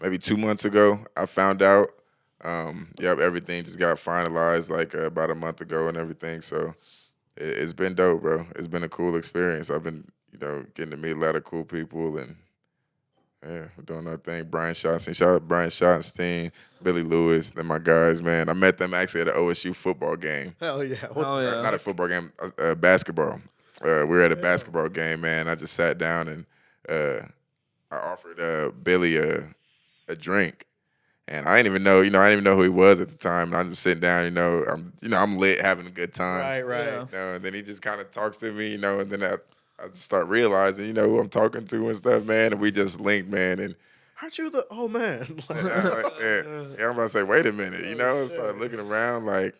Speaker 2: maybe 2 months ago. I found out. Everything just got finalized like about a month ago and everything. So it's been dope, bro. It's been a cool experience. I've been, getting to meet a lot of cool people and yeah, we're doing our thing. Brian Schottenstein, shout out Brian Schottenstein, Billy Lewis, they're my guys, man. I met them actually at an OSU football game.
Speaker 4: Hell yeah.
Speaker 1: Oh yeah.
Speaker 2: Not a football game, basketball. We were at a basketball game, man. I just sat down and I offered Billy a drink, and I didn't even know, who he was at the time. And I'm just sitting down, I'm lit, having a good time.
Speaker 4: Right.
Speaker 1: Yeah.
Speaker 2: And then he just kind of talks to me, and then I just start realizing, who I'm talking to and stuff, man. And we just linked, man. And
Speaker 4: Aren't you the man?
Speaker 2: I'm about to say, wait a minute, start looking around like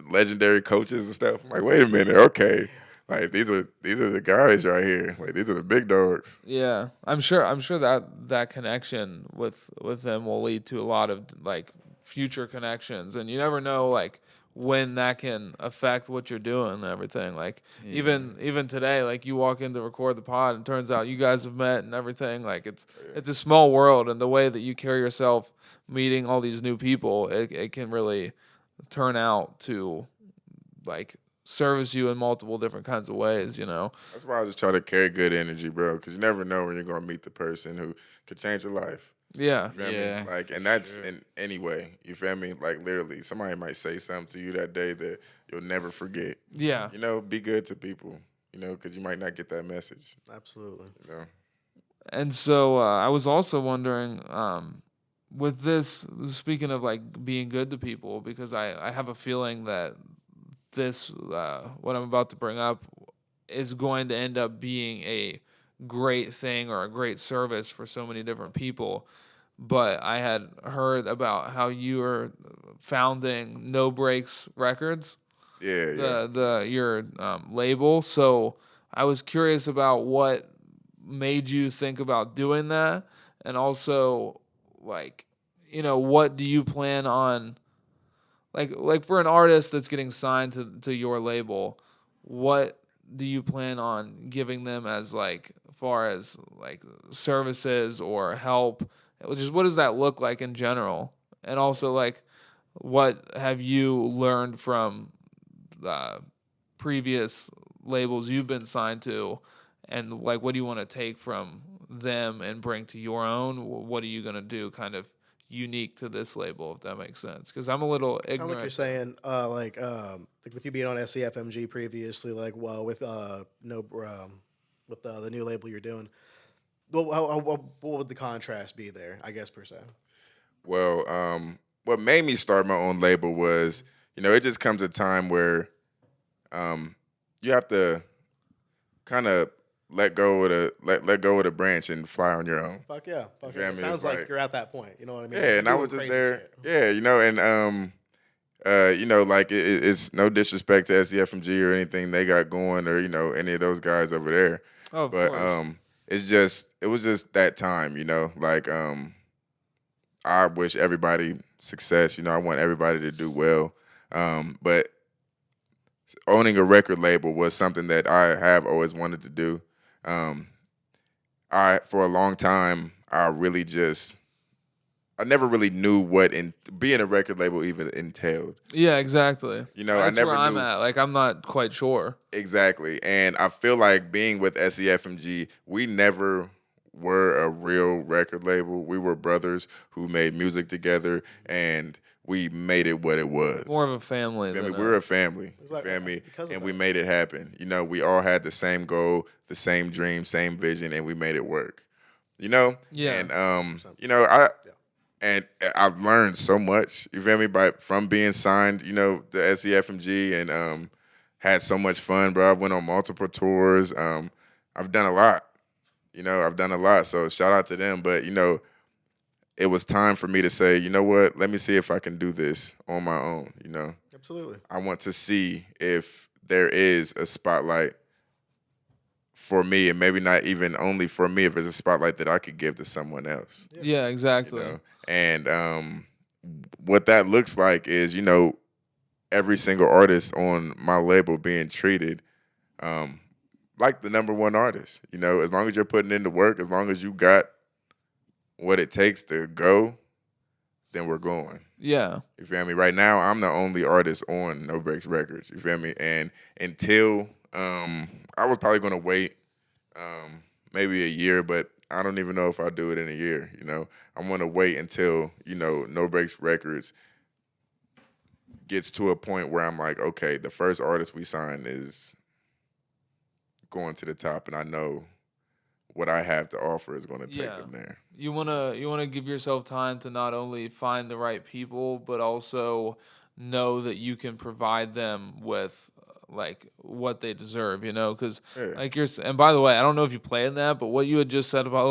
Speaker 2: legendary coaches and stuff. I'm like, wait a minute, okay. Like these are the guys right here. Like these are the big dogs.
Speaker 1: Yeah, I'm sure that connection with them will lead to a lot of like future connections, and you never know like when that can affect what you're doing and everything. Like even today, like you walk in to record the pod, and turns out you guys have met and everything. Like it's a small world, and the way that you carry yourself, meeting all these new people, it can really turn out to like service you in multiple different kinds of ways,
Speaker 2: That's why I just try to carry good energy, bro, because you never know when you're gonna meet the person who could change your life.
Speaker 1: Yeah.
Speaker 2: You feel
Speaker 3: Yeah.
Speaker 2: me? Like, and that's in any way. You feel me? Like literally, somebody might say something to you that day that you'll never forget.
Speaker 1: Yeah.
Speaker 2: Be good to people. Because you might not get that message.
Speaker 4: Absolutely.
Speaker 1: And so I was also wondering, with this, speaking of like being good to people, because I have a feeling that this, what I'm about to bring up,
Speaker 5: is going to end up being a great thing or a great service for so many different people. But I had heard about how you are founding No Breaks Records,
Speaker 2: Yeah.
Speaker 5: your label. So I was curious about what made you think about doing that, and also like, what do you plan on, like for an artist that's getting signed to your label, what do you plan on giving them as like far as like services or help? Just what does that look like in general? And also like what have you learned from previous labels you've been signed to, and like what do you want to take from them and bring to your own? What are you going to do kind of unique to this label, if that makes sense? Because I'm a little
Speaker 4: Sounds
Speaker 5: ignorant.
Speaker 4: like you're saying, like with you being on SCFMG previously, like with no with the new label you're doing. Well, what would the contrast be there? I guess per se.
Speaker 2: Well, what made me start my own label was, it just comes a time where you have to kind of let go of the branch and fly on your own.
Speaker 4: Fuck yeah.
Speaker 2: You
Speaker 4: Fuck
Speaker 2: feel
Speaker 4: yeah.
Speaker 2: me?
Speaker 4: It sounds
Speaker 2: It's
Speaker 4: like
Speaker 2: like-
Speaker 4: you're at that point. You know what I mean?
Speaker 2: Yeah,
Speaker 4: You're
Speaker 2: and I
Speaker 4: doing
Speaker 2: was just
Speaker 4: crazy
Speaker 2: there.
Speaker 4: shit.
Speaker 2: Yeah, and like it's no disrespect to SCFMG or anything they got going, or any of those guys over there.
Speaker 5: Oh, of
Speaker 2: But
Speaker 5: course.
Speaker 2: it was just that time, like I wish everybody success. I want everybody to do well. But owning a record label was something that I have always wanted to do. For a long time, I never really knew what being a record label even entailed.
Speaker 5: Yeah, exactly.
Speaker 2: I
Speaker 5: That's
Speaker 2: never
Speaker 5: where I'm
Speaker 2: knew
Speaker 5: at. Like I'm not quite sure.
Speaker 2: exactly. And I feel like being with SEFMG, we never were a real record label. We were brothers who made music together, and we made it what it was.
Speaker 5: More of a family.
Speaker 2: Feel me?
Speaker 5: Than
Speaker 2: We're a family.
Speaker 4: Exactly.
Speaker 2: Feel me?
Speaker 4: Because of
Speaker 2: And we
Speaker 4: that.
Speaker 2: made it happen. We all had the same goal, the same dream, same vision, and we made it work.
Speaker 5: Yeah.
Speaker 2: And I've learned so much. You feel me? From being signed, to SEFMG, and had so much fun, bro. I went on multiple tours. I've done a lot. I've done a lot. So shout out to them. But it was time for me to say, you know what? Let me see if I can do this on my own.
Speaker 4: Absolutely.
Speaker 2: I want to see if there is a spotlight for me, and maybe not even only for me, if it's a spotlight that I could give to someone else.
Speaker 5: Yeah, exactly.
Speaker 2: And what that looks like is, every single artist on my label being treated like the number one artist. As long as you're putting in the work, as long as you got what it takes to go, then we're going.
Speaker 5: Yeah.
Speaker 2: You feel me? Right now, I'm the only artist on No Breaks Records. You feel me? And until I was probably gonna wait maybe a year, but I don't even know if I'll do it in a year. I'm gonna wait until No Breaks Records gets to a point where I'm like, okay, the first artist we sign is going to the top, and I know what I have to offer is going to take them there.
Speaker 5: You wanna give yourself time to not only find the right people, but also know that you can provide them with like what they deserve. Because like and by the way, I don't know if you play in that, but what you had just said about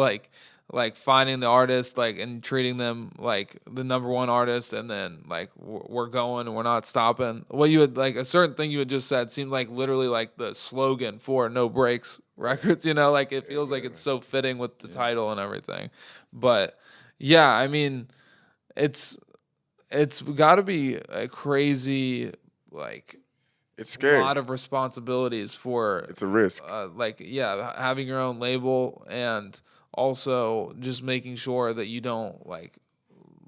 Speaker 5: like finding the artist and treating them like the number one artist, and then like we're going and we're not stopping. What you had like a certain thing you had just said seemed like literally like the slogan for No Breaks Records. Like it feels like it's so fitting with the title and everything. But yeah, I mean, it's got to be a crazy like.
Speaker 2: It's scary.
Speaker 5: A lot of responsibilities for
Speaker 2: It's a risk.
Speaker 5: having your own label, and also just making sure that you don't like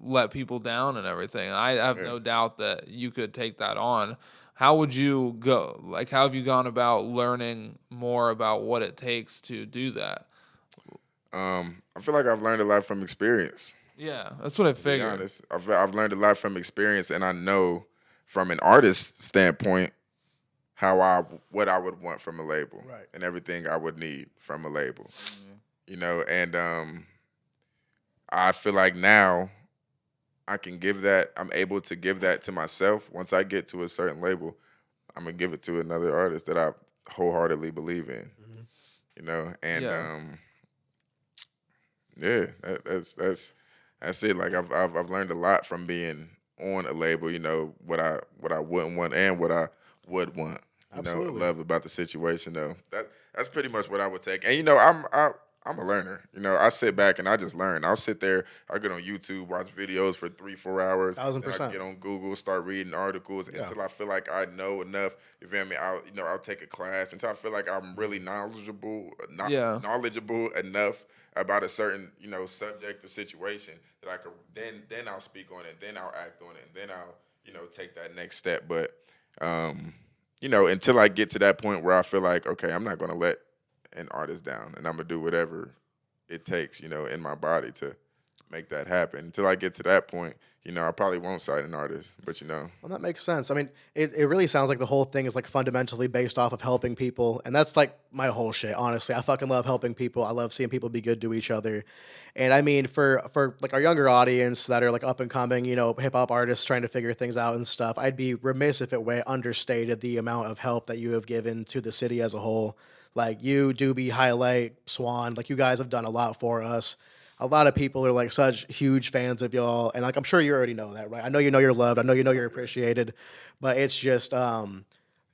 Speaker 5: let people down and everything. I have no doubt that you could take that on. How would you go? Like, how have you gone about learning more about what it takes to do that?
Speaker 2: I feel like I've learned a lot from experience.
Speaker 5: Yeah, that's what I
Speaker 2: To be
Speaker 5: figured.
Speaker 2: honest, I've learned a lot from experience, and I know from an artist standpoint what I would want from a label,
Speaker 4: Right.
Speaker 2: and everything I would need from a label. And I feel like now I'm able to give that to myself. Once I get to a certain label, I'm gonna give it to another artist that wholeheartedly believe in. You know, and that's it. Like I've learned a lot from being on a label. You know, what I wouldn't want and what I would want. You
Speaker 4: Absolutely.
Speaker 2: know, love about the situation though. That's pretty much what I would take. And you know, I'm a learner. You know, I sit back and I just learn. I'll sit there, I get on YouTube, watch videos for 3-4 hours.
Speaker 4: 1000%.
Speaker 2: I get on Google, start reading articles until I feel like I know enough. You feel me? I'll take a class until I feel like I'm really knowledgeable enough about a certain, you know, subject or situation that I could then I'll speak on it, then I'll act on it, and then I'll, you know, take that next step. But you know, until I get to that point where I feel like, okay, I'm not gonna let an artist down, and I'm gonna do whatever it takes, you know, in my body to make that happen. Until I get to that point, you know, I probably won't sign an artist, but you know.
Speaker 4: Well, that makes sense. I mean, it really sounds like the whole thing is like fundamentally based off of helping people. And that's like my whole shit, honestly. I fucking love helping people. I love seeing people be good to each other. And I mean, for like our younger audience that are like up and coming, you know, hip hop artists trying to figure things out and stuff, I'd be remiss if it understated the amount of help that you have given to the city as a whole. Like you, Doobie, Highlight, Swan, like you guys have done a lot for us. A lot of people are like such huge fans of y'all, and like I'm sure you already know that, right? I know you're loved. I know you're appreciated, but it's just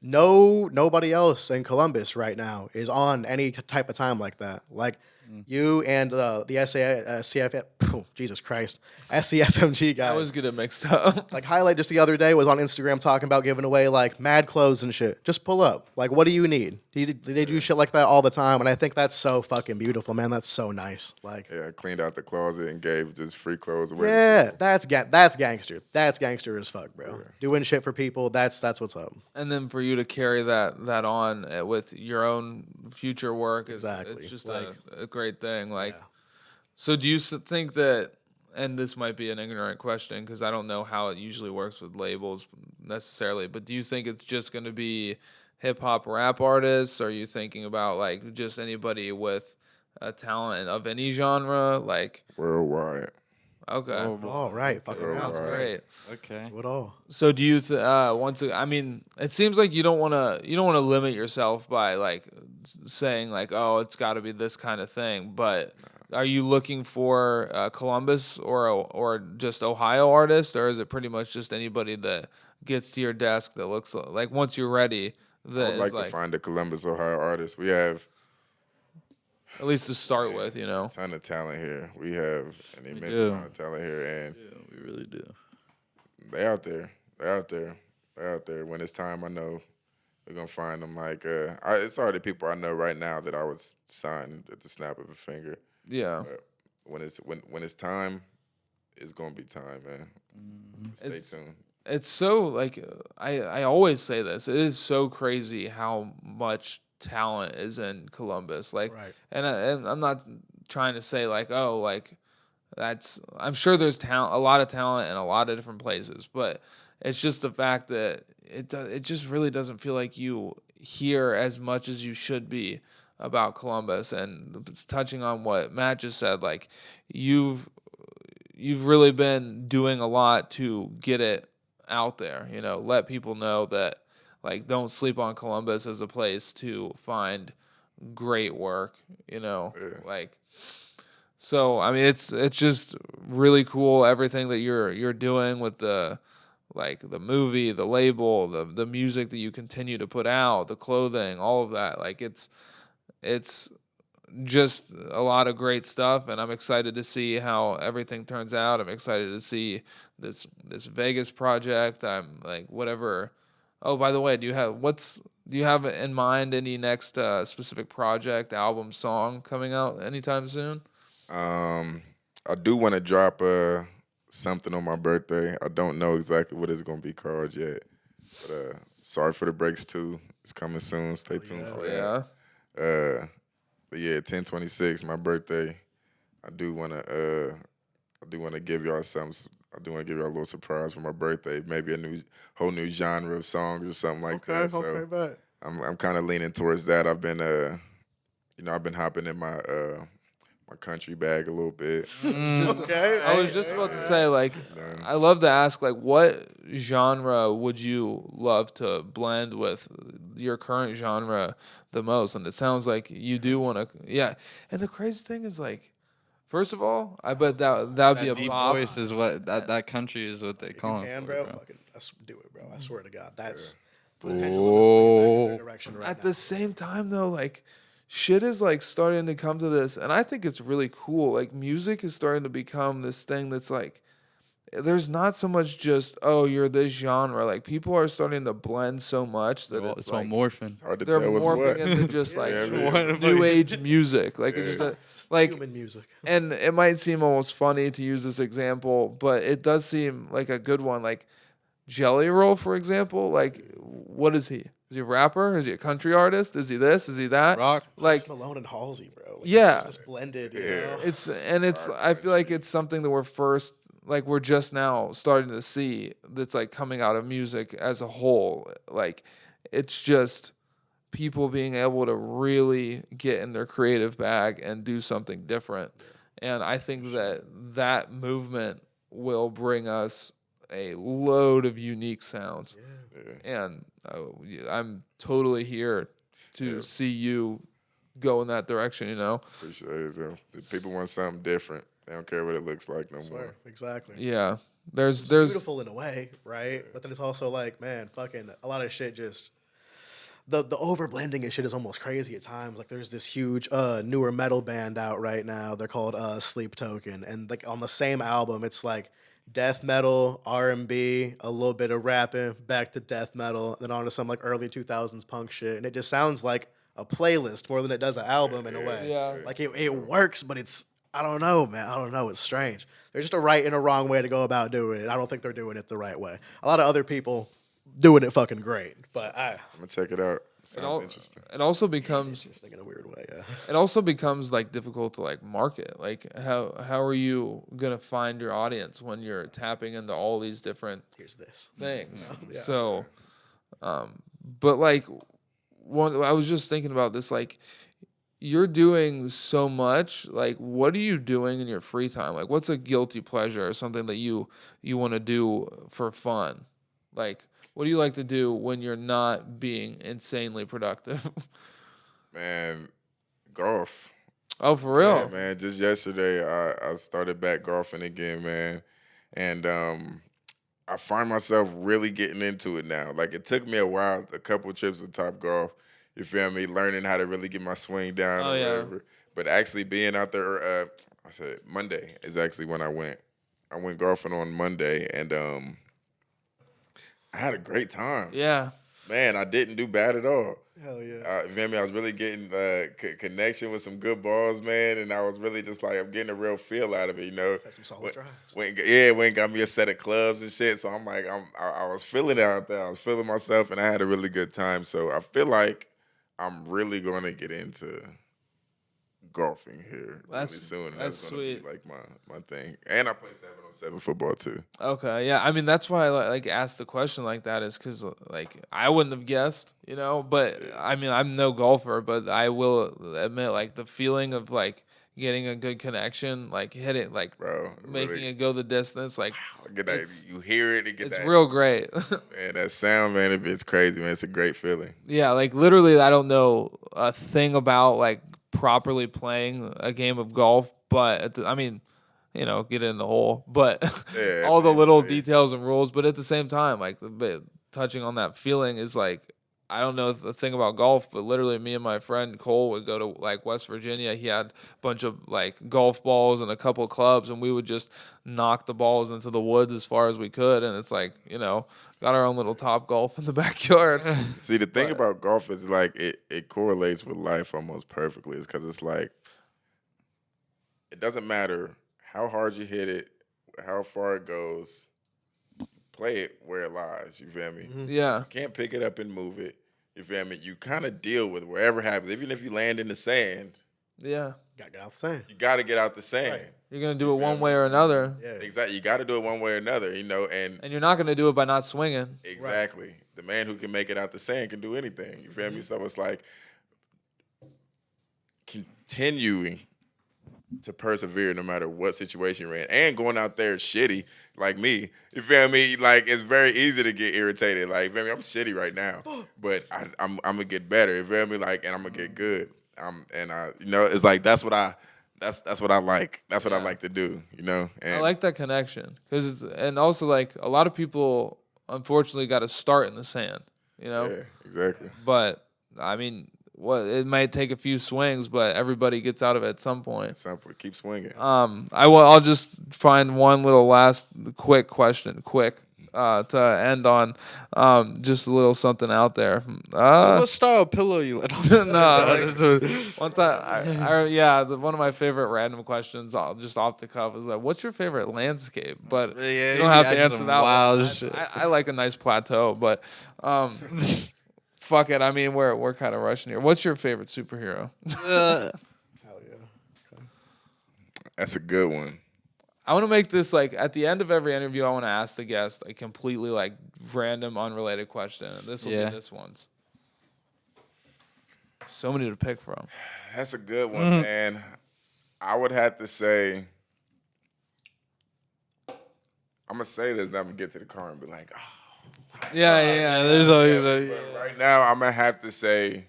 Speaker 4: nobody else in Columbus right now is on any type of time like that. Like you and the Jesus Christ, SCFMG guys.
Speaker 5: I always get it mixed up.
Speaker 4: Like Highlight just the other day was on Instagram talking about giving away like mad clothes and shit. Just pull up. Like, what do you need? They do shit like that all the time, and I think that's so fucking beautiful, man. That's so nice. Like,
Speaker 2: Yeah, I cleaned out the closet and gave just free clothes away.
Speaker 4: yeah, that's gangster. That's gangster as fuck, bro. Doing shit for people. That's what's up.
Speaker 5: And then for you to carry that on with your own future work is
Speaker 4: Exactly.
Speaker 5: it's just
Speaker 4: Like,
Speaker 5: a great thing. Like, so do you think that? And this might be an ignorant question because I don't know how it usually works with labels necessarily. But do you think it's just going to be hip hop rap artists? Or are you thinking about like just anybody with a talent of any genre? Like
Speaker 2: Worldwide.
Speaker 5: okay,
Speaker 4: all right. Fucking
Speaker 5: sounds
Speaker 2: Alright.
Speaker 5: great.
Speaker 3: Okay.
Speaker 4: What all?
Speaker 5: So do you I mean, it seems like you don't want to limit yourself by like saying like, oh, it's got to be this kind of thing. But are you looking for Columbus or just Ohio artists, or is it pretty much just anybody that gets to your desk that looks like once you're ready? That
Speaker 2: I would
Speaker 5: is
Speaker 2: like to find a Columbus, Ohio artist. We have
Speaker 5: at least to start with, you know.
Speaker 2: a ton of talent here. We have an immense
Speaker 3: do.
Speaker 2: amount of talent here, and
Speaker 3: Yeah, we really do.
Speaker 2: they out there. They're out there. They're out there. When it's time, I know we're gonna find them. Like, it's already people I know right now that I would sign at the snap of a finger.
Speaker 5: Yeah.
Speaker 2: But when it's time, it's gonna be time, man. Stay tuned.
Speaker 5: It's so like I always say this. It is so crazy how much talent is in Columbus. Like,
Speaker 4: Right.
Speaker 5: and I'm not trying to say like, oh, like that's. I'm sure there's a lot of talent in a lot of different places, but it's just the fact that it just really doesn't feel like you hear as much as you should be about Columbus. And it's touching on what Matt just said, like you've really been doing a lot to get it out there, you know, let people know that like don't sleep on Columbus as a place to find great work, you know. Like so I mean it's just really cool everything that you're doing with the like the movie, the label, the music that you continue to put out, the clothing, all of that. Like it's just a lot of great stuff, and I'm excited to see how everything turns out. I'm excited to see this Vegas project. I'm like whatever. Oh, by the way, do you have in mind any next specific project, album, song coming out anytime soon?
Speaker 2: I do want to drop something on my birthday. I don't know exactly what it's gonna be called yet, but Sorry for the Breaks 2 is coming soon. Stay tuned for that.
Speaker 5: Yeah.
Speaker 2: But yeah, 10/26, my birthday. I do wanna give y'all something. I do want to give y'all a little surprise for my birthday. Maybe a whole new genre of songs or something like that. So
Speaker 4: bet.
Speaker 2: I'm kind of leaning towards that. I've been I've been hopping in my my country bag a little bit.
Speaker 4: Okay.
Speaker 5: I was just about to say, like, I love to ask, like, what genre would you love to blend with your current genre the most, and it sounds like you do want to. Yeah, and the crazy thing is like, first of all, I bet that would be a
Speaker 3: Deep
Speaker 5: bop.
Speaker 3: voice is what that country is what they call
Speaker 4: You
Speaker 3: it.
Speaker 4: can, bro. Fucking do it, bro. I swear to God, that's the pendulum is swinging back in their direction right
Speaker 5: At
Speaker 4: now.
Speaker 5: the same time, though, like shit is like starting to come to this, and I think it's really cool. Like music is starting to become this thing that's like, there's not so much just you're this genre. Like people are starting to blend so much that
Speaker 3: It's
Speaker 5: it's
Speaker 3: all
Speaker 5: like
Speaker 3: morphing.
Speaker 2: Hard to
Speaker 5: they're
Speaker 2: tell what's
Speaker 5: morphing
Speaker 2: what.
Speaker 5: into just like
Speaker 2: Yeah,
Speaker 5: new age music. Like it's just
Speaker 4: It's
Speaker 5: like,
Speaker 4: human music.
Speaker 5: and it might seem almost funny to use this example, but it does seem like a good one. Like Jelly Roll, for example. Like what is he? Is he a rapper? Is he a country artist? Is he this? Is he that?
Speaker 3: Rock.
Speaker 5: Like
Speaker 4: It's Malone and Halsey, bro. Like,
Speaker 5: Yeah.
Speaker 4: it's just this blended. You know?
Speaker 5: it's I feel like it's something that we're just now starting to see that's like coming out of music as a whole. Like it's just people being able to really get in their creative bag and do something different. And I think that movement will bring us a load of unique sounds. And I'm totally here to see you go in that direction, you know?
Speaker 2: Appreciate it, though. If people want something different, they don't care what it looks like no more.
Speaker 4: Swear, exactly.
Speaker 5: Yeah. There's
Speaker 4: Beautiful in a way, right? But then it's also like, man, fucking a lot of shit just the over blending and shit is almost crazy at times. Like there's this huge newer metal band out right now. They're called Sleep Token, and like on the same album, it's like death metal, R&B, a little bit of rapping, back to death metal, then on to some like early 2000s punk shit, and it just sounds like a playlist more than it does an album in a way.
Speaker 5: Yeah.
Speaker 4: Like it works, but it's I don't know, man. I don't know. It's strange. There's just a right and a wrong way to go about doing it. I don't think they're doing it the right way. A lot of other people doing it fucking great, but
Speaker 2: I'm gonna check it out. Sounds interesting.
Speaker 5: it also becomes
Speaker 4: interesting in a weird way. Yeah.
Speaker 5: it also becomes like difficult to like market. Like how are you gonna find your audience when you're tapping into all these different
Speaker 4: Here's this.
Speaker 5: things?
Speaker 4: Yeah.
Speaker 5: So, but like I was just thinking about this. Like you're doing so much. Like what are you doing in your free time? Like what's a guilty pleasure or something that you want to do for fun? Like what do you like to do when you're not being insanely productive?
Speaker 2: Man, golf.
Speaker 5: Oh, for real?
Speaker 2: Yeah, man. Just yesterday, I started back golfing again, man. And I find myself really getting into it now. Like, it took me a while, a couple of trips to Top Golf, you feel me, learning how to really get my swing down or whatever. But actually being out there, I said Monday is actually when I went. I went golfing on Monday, and I had a great time.
Speaker 5: Yeah.
Speaker 2: Man, I didn't do bad at all.
Speaker 4: Hell yeah.
Speaker 2: You feel me? I was really getting connection with some good balls, man, and I was really just like, I'm getting a real feel out of it, you know.
Speaker 4: That's some solid drives.
Speaker 2: Went and got me a set of clubs and shit. So I'm like, I was feeling it out there. I was feeling myself, and I had a really good time. So I feel like I'm really going to get into golfing here really soon. And
Speaker 5: that's
Speaker 2: gonna be
Speaker 5: sweet.
Speaker 2: like my thing. And I play 7-on-7 football too.
Speaker 5: Okay, yeah. I mean, that's why I like asked the question like that is because like I wouldn't have guessed, you know. But I mean, I'm no golfer, but I will admit like the feeling of like getting a good connection, like hitting, like
Speaker 2: Bro,
Speaker 5: making
Speaker 2: really,
Speaker 5: it go the distance, like
Speaker 2: get that, you hear it,
Speaker 5: it's real great.
Speaker 2: Man, that sound, man, it's crazy, man. It's a great feeling.
Speaker 5: Yeah, like literally, I don't know a thing about like properly playing a game of golf, but I mean, you know, get in the hole, but all the little details and rules. But at the same time, like touching on that feeling is like, I don't know the thing about golf, but literally me and my friend Cole would go to like West Virginia. He had a bunch of like golf balls and a couple of clubs, and we would just knock the balls into the woods as far as we could. And it's like, you know, got our own little Top Golf in the backyard.
Speaker 2: See, the thing about golf is like it correlates with life almost perfectly. It's because it's like it doesn't matter how hard you hit it, how far it goes. Play it where it lies, you feel me?
Speaker 4: Mm-hmm.
Speaker 5: Yeah.
Speaker 2: You can't pick it up and move it, you feel me? You kind of deal with wherever happens. Even if you land in the sand,
Speaker 5: Yeah.
Speaker 4: Gotta get out the sand.
Speaker 2: you got to get out the sand.
Speaker 4: Right.
Speaker 5: You're going to do it one way or another.
Speaker 4: Yeah.
Speaker 2: Exactly. You got to do it one way or another, you know, and
Speaker 5: And you're not going to do it by not swinging.
Speaker 2: exactly. The man who can make it out the sand can do anything, you feel me? So it's like continuing to persevere no matter what situation you're in, and going out there shitty like me. You feel me? Like it's very easy to get irritated. Like, you feel me? I'm shitty right now, but I'm gonna get better. You feel me? Like, and I'm gonna get good. It's like that's what I like. That's what I like to do. You know, and
Speaker 5: I like that connection and also like a lot of people unfortunately got to start in the sand. You know,
Speaker 2: yeah, exactly.
Speaker 5: but I mean. It might take a few swings, but everybody gets out of it at some point.
Speaker 2: Simple. Keep swinging.
Speaker 5: I'll just find one little last quick question, to end on. Just a little something out there.
Speaker 3: What style of pillow you let on?
Speaker 5: One time, one of my favorite random questions, just off the cuff, is like, "What's your favorite landscape?" But you don't have to answer that one. I like a nice plateau, but. Fuck it. I mean, we're kind of rushing here. What's your favorite superhero?
Speaker 4: Hell yeah. Okay.
Speaker 2: That's a good one.
Speaker 5: I want to make this like at the end of every interview. I want to ask the guest a completely like random, unrelated question. And this will be this one's. So many to pick from.
Speaker 2: That's a good one, man. I would have to say. I'm gonna say this, and I'm gonna get to the car and be like, oh.
Speaker 5: Yeah. There's always
Speaker 2: right now, I'm gonna have to say.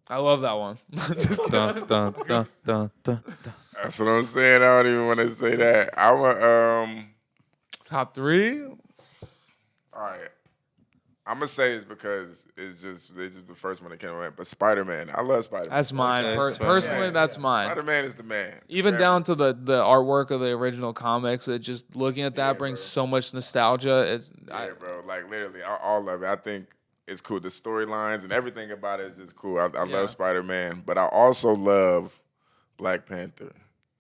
Speaker 5: I love that one.
Speaker 2: That's what I'm saying. I don't even want to say that. I'm a
Speaker 5: top 3.
Speaker 2: All right. I'm gonna say it's because it's just the first one that came around. But Spider-Man, I love Spider-Man.
Speaker 5: That's mine. Personally, that's mine.
Speaker 2: Spider-Man is the man.
Speaker 5: Even down to the artwork of the original comics, it just looking at that brings so much nostalgia.
Speaker 2: Bro. Like literally, all of it. I think it's cool. The storylines and everything about it is just cool. I love Spider-Man, but I also love Black Panther.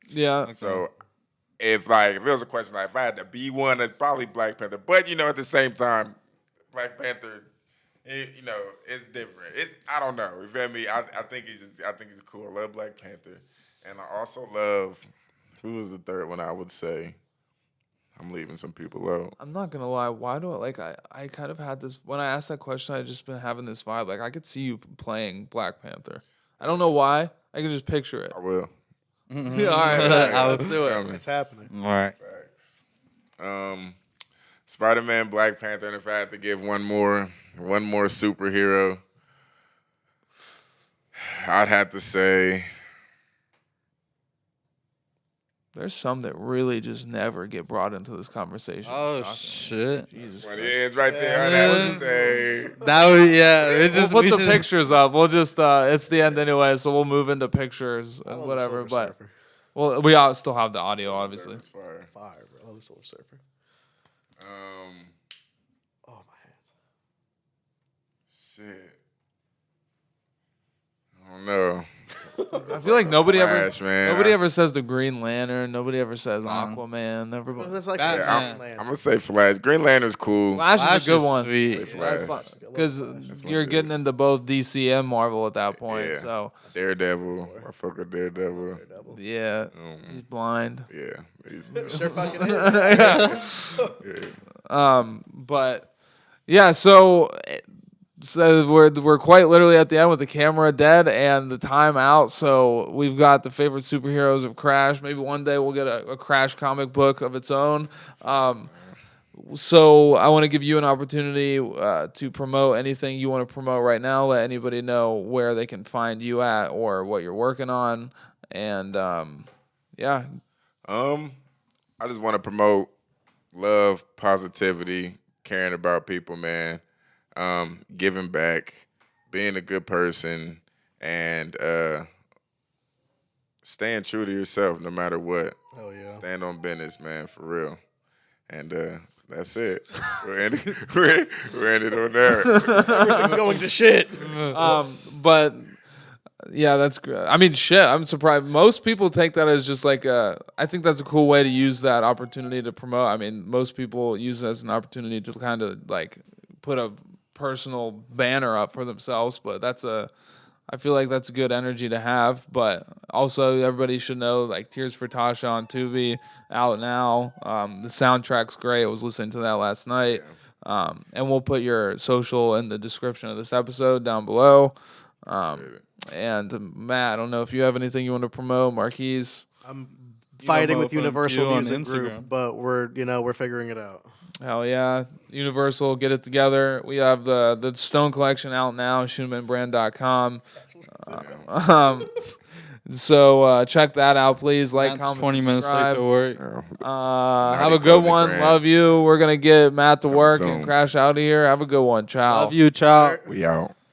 Speaker 5: Yeah.
Speaker 2: So if it was a question like if I had to be one, it's probably Black Panther. But at the same time. Black Panther, it's different. I don't know. You feel me? I think he's cool. I love Black Panther, and I also love. Who was the third one? I would say. I'm leaving some people out.
Speaker 5: I'm not gonna lie. Why do I kind of had this when I asked that question? I just been having this vibe. Like I could see you playing Black Panther. I don't know why. I can just picture it.
Speaker 2: I will.
Speaker 5: Yeah, all right, let's do it.
Speaker 4: It's happening.
Speaker 3: All right.
Speaker 2: Facts. Spider-Man, Black Panther, and if I had to give one more superhero, I'd have to say
Speaker 5: there's some that really just never get brought into this conversation.
Speaker 3: Oh shit!
Speaker 5: Jesus
Speaker 2: well,
Speaker 5: Christ.
Speaker 2: it's right there. I'd have to say
Speaker 3: That was It just
Speaker 5: We'll put the pictures up. We'll just it's the end anyway, so we'll move into pictures and whatever. But we all still have the audio, obviously.
Speaker 2: Fire,
Speaker 4: bro. I love the Silver Surfer. Oh, my hands.
Speaker 2: Shit. I don't know.
Speaker 5: I feel like nobody
Speaker 2: Flash,
Speaker 5: ever says the Green Lantern. Nobody ever says Aquaman. Everybody.
Speaker 4: That's like
Speaker 2: I'm gonna say Flash. Green Lantern's cool.
Speaker 5: Flash is a good one.
Speaker 3: Sweet.
Speaker 5: Because you're getting into both DC and Marvel at that point.
Speaker 2: Yeah.
Speaker 5: So
Speaker 2: Daredevil. I fuck with Daredevil.
Speaker 5: yeah, he's blind.
Speaker 2: Yeah.
Speaker 4: Sure fucking is.
Speaker 5: But yeah, so we're quite literally at the end with the camera dead and the time out. So we've got the favorite superheroes of Krash. Maybe one day we'll get a Krash comic book of its own. So I want to give you an opportunity to promote anything you want to promote right now. Let anybody know where they can find you at or what you're working on. And yeah.
Speaker 2: I just want to promote love, positivity, caring about people, man. Giving back, being a good person, and staying true to yourself no matter what.
Speaker 4: Oh yeah.
Speaker 2: Stand on business, man, for real. And that's it. We're ending on that.
Speaker 4: Everything's going to shit.
Speaker 5: But yeah, that's good. I mean, shit, I'm surprised. Most people take that as just like I think that's a cool way to use that opportunity to promote. I mean, most people use it as an opportunity to kind of like put a personal banner up for themselves, but I feel like that's a good energy to have. But also everybody should know like Tears for Tasha on Tubi out now. The soundtrack's great. I was listening to that last night. And we'll put your social in the description of this episode down below. And Matt, I don't know if you have anything you want to promote. Marquise.
Speaker 4: I'm fighting with
Speaker 3: both of them
Speaker 4: Universal
Speaker 3: too on
Speaker 4: Music Group,
Speaker 3: Instagram.
Speaker 4: but we're figuring it out.
Speaker 5: Hell yeah. Universal, get it together. We have the Stone Collection out now, ScheunemanBrand.com. So check that out, please. Like,
Speaker 3: Matt's
Speaker 5: comment,
Speaker 3: 20 minutes late
Speaker 5: subscribe.
Speaker 3: to work.
Speaker 5: Have a good one.
Speaker 2: Brand.
Speaker 5: Love you. We're going to get Matt to work
Speaker 2: soon.
Speaker 5: and Crash out of here. Have a good one. Ciao.
Speaker 3: Love you, ciao.
Speaker 2: We out.